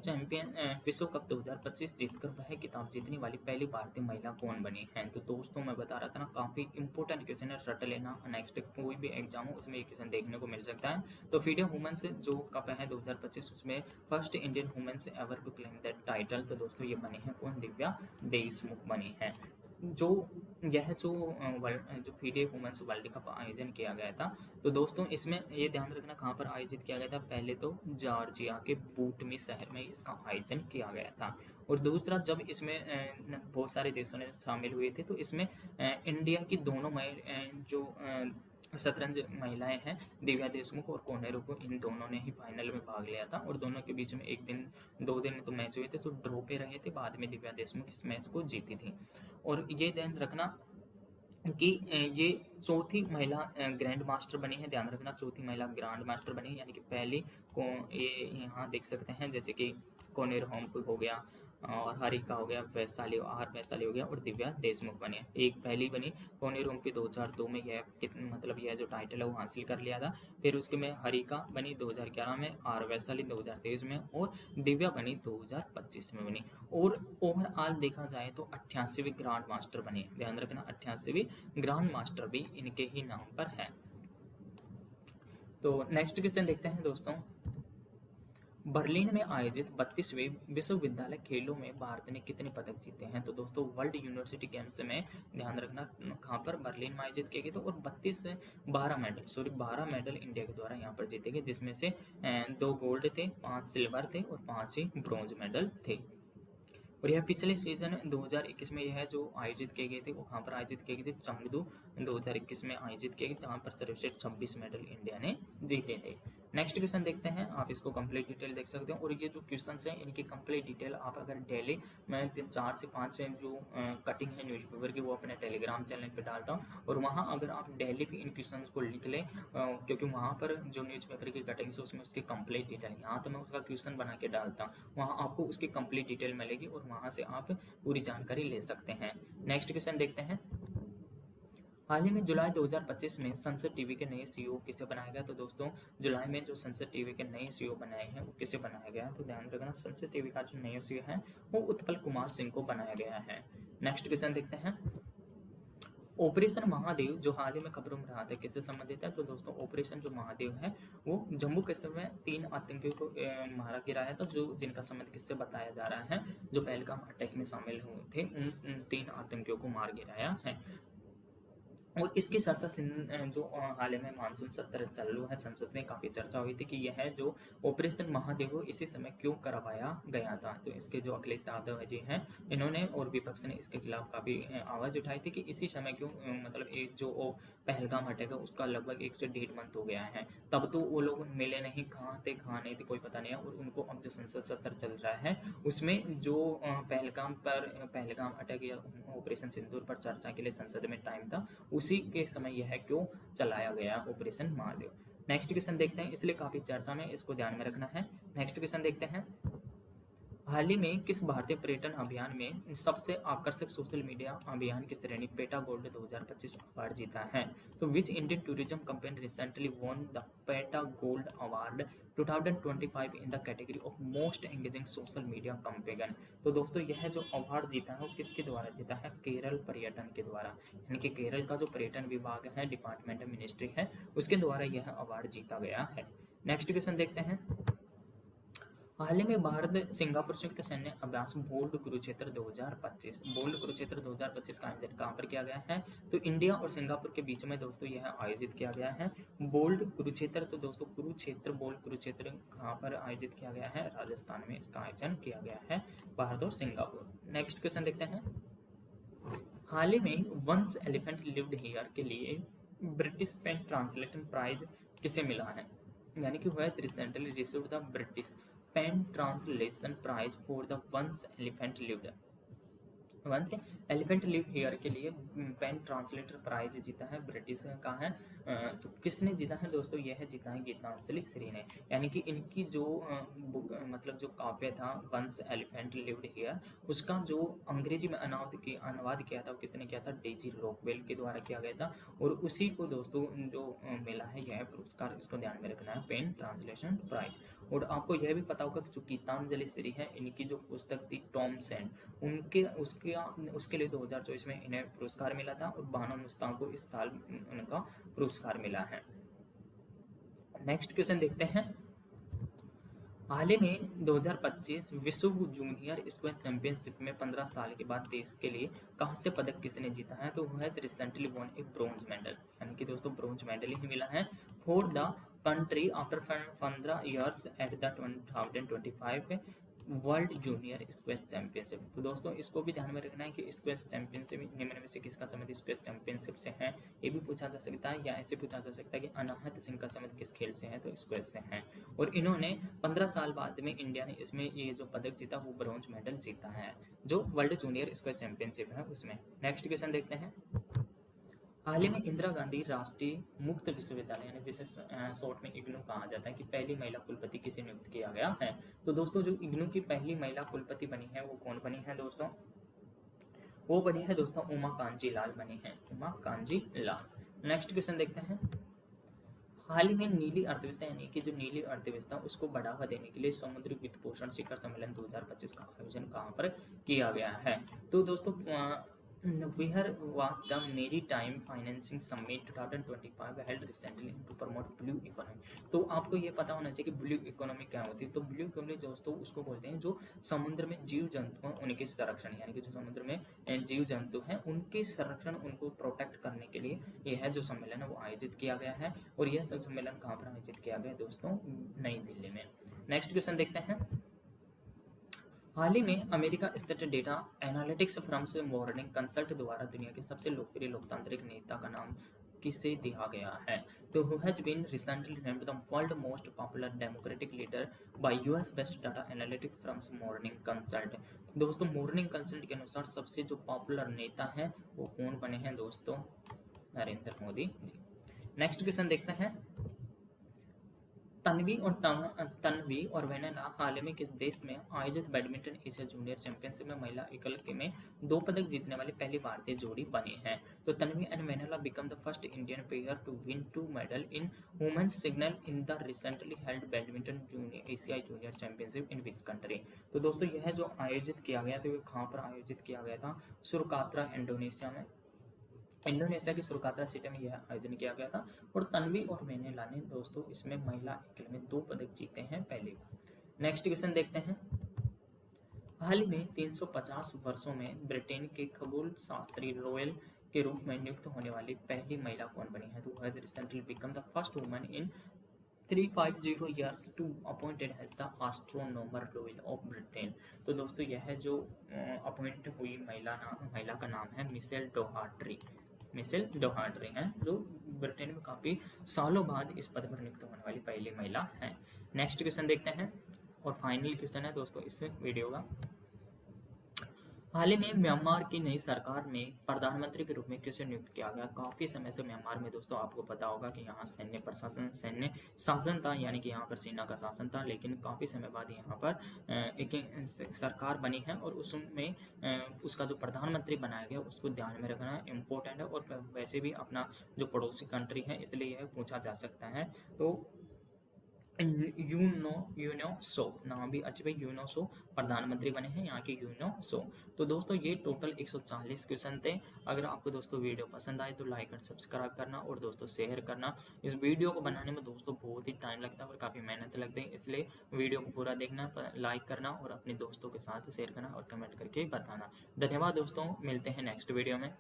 कप 2025 जीतकर वह खिताब जीतने वाली पहली भारतीय महिला कौन बनी है, तो दोस्तों मैं बता रहा था ना, काफी इंपॉर्टेंट क्वेश्चन है, रट लेना, नेक्स्ट कोई भी एग्जाम हो उसमें एक क्वेश्चन देखने को मिल सकता है। तो फीडे वुमेन्स जो कप है 2025 उसमें first Indian women's ever to claim that title, तो दोस्तों ये बनी है कौन, दिव्या देशमुख बनी है। जो यह जो फीडे वुमेन्स वर्ल्ड कप आयोजन किया गया था, तो दोस्तों इसमें ये ध्यान रखना कहाँ पर आयोजित किया गया था, पहले तो जॉर्जिया के बूटमी शहर में इसका आयोजन किया गया था और दूसरा जब इसमें बहुत सारे देशों ने शामिल हुए थे, तो इसमें इंडिया की दोनों जो शतरंज महिलाएं हैं, दिव्या देशमुख और कोनेरू को, इन दोनों ने ही फाइनल में भाग लिया था और दोनों के बीच में एक दिन 2 दिन तो मैच हुए थे, तो ड्रॉ पे रहे थे, बाद में दिव्या देशमुख इस मैच को जीती थी। और ये ध्यान रखना कि ये चौथी महिला ग्रैंड मास्टर बनी है, ध्यान रखना चौथी महिला ग्रैंड मास्टर बनी है, यानी कि पहली को ये यहाँ देख सकते हैं जैसे कि कोनेर होम हो गया और हरिका हो गया, वैशाली हो गया और दिव्या देशमुख बनी है। एक पहली बनी कोनेर होम पे 2002 में यह मतलब यह जो टाइटल है वो हासिल कर लिया था, फिर उसके में हरिका बनी 2011 में और वैशाली 2023 में और दिव्या बनी 2025 में बनी। और ओवरऑल देखा जाए तो 88वीं ग्रांड मास्टर बनी, ध्यान रखना 88वीं ग्रांड मास्टर भी इनके ही नाम पर है। तो नेक्स्ट क्वेश्चन देखते हैं दोस्तों। बर्लिन में आयोजित 32वें विश्वविद्यालय खेलों में भारत ने कितने पदक जीते हैं? तो दोस्तों वर्ल्ड यूनिवर्सिटी गेम्स में ध्यान रखना कहाँ पर ब्रिटेन में आयोजित किए गए थे, और 12 मेडल इंडिया के द्वारा यहाँ पर जीते गए, जिसमें से 2 गोल्ड थे, 5 सिल्वर थे और 5 ही ब्रॉन्ज मेडल थे। और यह पिछले सीजन 2021 में यह जो आयोजित किए गए थे वो कहाँ पर आयोजित किए गए थे? चंगदू 2021 में आयोजित किए गए, जहाँ पर सर्वश्रेष्ठ 26 मेडल इंडिया ने जीते थे। नेक्स्ट क्वेश्चन देखते हैं, आप इसको कंप्लीट डिटेल देख सकते हो। और ये जो क्वेश्चन हैं इनकी कंप्लीट डिटेल आप अगर डेली मैं 4 से 5 जो कटिंग है न्यूज़पेपर की वो अपने टेलीग्राम चैनल पर डालता हूँ, और वहाँ अगर आप डेली भी इन क्वेश्चन को लिख लें, क्योंकि वहाँ पर जो न्यूज़पेपर की कटिंग है उसमें उसकी कंप्लीट डिटेल, यहाँ तो मैं उसका क्वेश्चन बना के डालता हूँ, वहाँ आपको उसकी कंप्लीट डिटेल मिलेगी और वहाँ से आप पूरी जानकारी ले सकते हैं। नेक्स्ट क्वेश्चन देखते हैं, हाल ही में जुलाई 2025 में संसद टीवी के नए सीईओ किसे बनाया गया? तो दोस्तों जुलाई में जो संसद टीवी के नए सीईओ बनाए हैं वो किसे बनाया गया? तो ध्यान रखना संसद टीवी का जो नया सीईओ है वो उत्पल कुमार सिंह को बनाया गया है। नेक्स्ट क्वेश्चन देखते हैं, ऑपरेशन महादेव जो हाल ही में खबरों में रहा था किससे संबंधित है? तो दोस्तों ऑपरेशन जो महादेव है वो जम्मू कश्मीर में 3 आतंकियों को मारा गिराया था, जो जिनका संबंध किससे बताया जा रहा है? जो पहलगाम अटैक में शामिल हुए थे उन 3 आतंकियों को मार गिराया है। और इसकी चर्चा जो हाल ही में मानसून सत्र चालू है संसद में, काफ़ी चर्चा हुई थी कि यह जो ऑपरेशन महादेव इसी समय क्यों करवाया गया था। तो इसके जो अखिलेश यादव जी हैं इन्होंने और विपक्ष ने इसके खिलाफ काफ़ी आवाज़ उठाई थी कि इसी समय क्यों, मतलब एक जो पहलगाम अटैक है उसका लगभग 1 से 1.5 मंथ हो गया है, तब तो वो लोग मिले नहीं, कहाँ थे कहाँ नहीं थे कोई पता नहीं है। और उनको अब जो संसद सत्र चल रहा है उसमें जो पहलगाम अटैक या ऑपरेशन सिंदूर पर चर्चा के लिए संसद में टाइम था, उसी के समय यह क्यों चलाया गया ऑपरेशन महादेव। नेक्स्ट क्वेश्चन देखते हैं, इसलिए काफी चर्चा में, इसको ध्यान में रखना है। नेक्स्ट क्वेश्चन देखते हैं, हाल ही में किस भारतीय पर्यटन अभियान में सबसे आकर्षक सोशल मीडिया अभियान की श्रेणी पेटा गोल्ड 2025 अवार्ड जीता है? तो which Indian tourism company recently won the PETA gold award 2025 in the category of most engaging social media campaign? तो दोस्तों यह जो अवार्ड जीता है वो किसके द्वारा जीता है? केरल पर्यटन के द्वारा, यानी कि केरल का जो पर्यटन विभाग है, डिपार्टमेंट मिनिस्ट्री है, उसके द्वारा यह अवार्ड जीता गया है। नेक्स्ट क्वेश्चन देखते हैं, हाल ही में भारत सिंगापुर संयुक्त सैन्य अभ्यास बोल्ड कुरुक्षेत्र 2025 का आयोजन कहाँ पर किया गया है? तो इंडिया और सिंगापुर के बीच में दोस्तों यह आयोजित किया गया है बोल्ड कुरुक्षेत्र। तो दोस्तों बोल्ड कुरुक्षेत्र कहाँ पर आयोजित किया गया है? राजस्थान में इसका आयोजन किया गया है, भारत और सिंगापुर। नेक्स्ट क्वेश्चन देखते हैं, हाल ही में वंस एलिफेंट लिव्ड हियर के लिए ब्रिटिश पेन ट्रांसलेशन प्राइज किसे मिला है? यानी कि हुआ recently received the British pen translation prize for the once elephant live here के लिए पेन ट्रांसलेटर प्राइज जीता है, ब्रिटिश का है। तो किसने जीता है दोस्तों? यह जीता है गीतांजलि श्री ने। यानी कि इनकी जो बुक, मतलब जो काव्य था वंस एलिफेंट लिव्ड हियर, उसका जो अंग्रेजी में अनुवाद किया था वो किसने किया था? डेजी रॉकवेल के द्वारा किया गया था। और उसी को दोस्तों जो मिला है यह पुरस्कार, इसको ध्यान में रखना है, पेन ट्रांसलेशन प्राइज। और आपको यह भी पता होगा कि जो गीतांजलि श्री है इनकी जो पुस्तक थी टॉम सेंड, उसके लिए 2024 में इन्हें पुरस्कार मिला था, और बानो मुस्ताक को इस साल उनका पुरस्कार मिला है। नेक्स्ट क्वेश्चन देखते हैं, हाल ही में 2025 विश्व जूनियर स्क्वैश चैंपियनशिप में 15 साल के बाद देश के लिए कांस्य पदक किसने जीता है? तो वह रिसेंटली वॉन ए ब्रोंज मेडल, यानी कि दोस्तों ब्रोंज मेडल ही मिला है for the country after 15 years at the 2025 world junior squash championship. तो दोस्तों इसको भी ध्यान में रखना है कि स्क्वैश चैंपियनशिप निम्न में से किसका संबंध स्क्वैश चैंपियनशिप से है, ये भी पूछा जा सकता है, या ऐसे पूछा जा सकता है कि अनाहत सिंह का संबंध किस खेल से है? तो स्क्वैश से है। और इन्होंने 15 साल बाद में इंडिया ने इसमें ये जो पदक जीता वो ब्रॉन्ज मेडल जीता है, जो वर्ल्ड जूनियर स्क्वैश चैंपियनशिप है उसमें। नेक्स्ट क्वेश्चन देखते हैं, हाल ही में इंदिरा गांधी राष्ट्रीय मुक्त विश्वविद्यालय, यानी जिसे शॉर्ट में इग्नू कहा जाता है, कि पहली महिला कुलपति किसे नियुक्त किया गया है? तो दोस्तों जो इग्नू की पहली महिला कुलपति बनी है वो कौन बनी है दोस्तों? वो बनी है दोस्तों उमा कांजी लाल बनी है, उमा कांजी लाल। नेक्स्ट क्वेश्चन देखते हैं, हाल ही में नीली अर्थव्यवस्था, यानी कि जो नीली अर्थव्यवस्था उसको बढ़ावा देने के लिए समुद्री वित्त पोषण शिखर सम्मेलन 2025 का आयोजन कहाँ पर किया गया है? तो दोस्तों Where was the Maritime Financing Summit 2025 held recently to promote blue economy? तो आपको ये पता होना चाहिए कि ब्लू इकोनॉमी क्या होती है। तो ब्लू इकोनॉमी दोस्तों उसको बोलते हैं जो समुद्र में जीव जंतु हैं उनके संरक्षण, यानी कि जो समुद्र में जीव जंतु हैं उनके संरक्षण, उनको प्रोटेक्ट करने के लिए यह जो सम्मेलन है वो आयोजित किया गया है। और यह सम्मेलन कहाँ पर आयोजित किया गया दोस्तों? नई दिल्ली में। नेक्स्ट क्वेश्चन देखते हैं। हाल ही में अमेरिका स्थित डेटा एनालिटिक्स फर्म से मॉर्निंग कंसल्ट द्वारा दुनिया के सबसे लोकप्रिय लोकतांत्रिक नेता का नाम किसे दिया गया है? तो who has been recently named the world most popular democratic leader by US based data analytic firms Morning Consult. दोस्तों मॉर्निंग कंसल्ट के अनुसार सबसे जो पॉपुलर नेता है वो कौन बने हैं दोस्तों? नरेंद्र मोदी जी। नेक्स्ट क्वेश्चन देखते हैं। तन्वी और वेनेला हाल ही में किस देश में आयोजित बैडमिंटन एशिया जूनियर चैंपियनशिप में महिला एकल में 2 पदक जीतने वाली पहली भारतीय जोड़ी बनी है? तो Tanvi and Venela become the first Indian pair to win 2 medal in women's single in the recently held badminton junior Asia junior championship in which country? तो दोस्तों यह जो आयोजित किया गया था, कहाँ पर आयोजित किया गया था? सुरकात्रा इंडोनेशिया में। इंडोनेशिया की सुरकात्रा सिटी में यह आयोजन किया गया था। और तन्वी और वेनेला ने दोस्तों इसमें महिला एकल में 2 पदक जीते हैं पहले। नेक्स्ट क्वेश्चन देखते हैं। हाल ही में 350 वर्षों में ब्रिटेन के खगोल शास्त्री रॉयल के रूप में नियुक्त होने वाली पहली महिला कौन बनी है? तो has recently become the first woman in 350 years to appointed as the astronomer royal of Britain। तो दोस्तों यह जो अपॉइंट हुई महिला का नाम है मिशेल डोहार्ट्री। मिशेल डोहार्ट्री हैं जो ब्रिटेन में काफ़ी सालों बाद इस पद पर नियुक्त होने वाली पहली महिला हैं। नेक्स्ट क्वेश्चन देखते हैं और फाइनल क्वेश्चन है दोस्तों इस वीडियो का। हाल ही में म्यांमार की नई सरकार में प्रधानमंत्री के रूप में किसे नियुक्त किया गया? काफ़ी समय से म्यांमार में दोस्तों आपको पता होगा कि यहाँ सैन्य शासन था, यानी कि यहाँ पर सेना का शासन था, लेकिन काफ़ी समय बाद यहाँ पर एक सरकार बनी है और उसमें उसका जो प्रधानमंत्री बनाया गया उसको ध्यान में रखना इम्पोर्टेंट है। और वैसे भी अपना जो पड़ोसी कंट्री है इसलिए यह पूछा जा सकता है। तो यूनोसो नाम भी अच्छे भाई, यूनोसो प्रधानमंत्री बने हैं यहाँ के यूनोसो। तो दोस्तों ये टोटल 140 क्वेश्चन थे। अगर आपको दोस्तों वीडियो पसंद आए तो लाइक और सब्सक्राइब करना और दोस्तों शेयर करना। इस वीडियो को बनाने में दोस्तों बहुत ही टाइम लगता है और काफ़ी मेहनत लगती है, इसलिए वीडियो को पूरा देखना, लाइक करना और अपने दोस्तों के साथ शेयर करना और कमेंट करके बताना। धन्यवाद दोस्तों, मिलते हैं नेक्स्ट वीडियो में।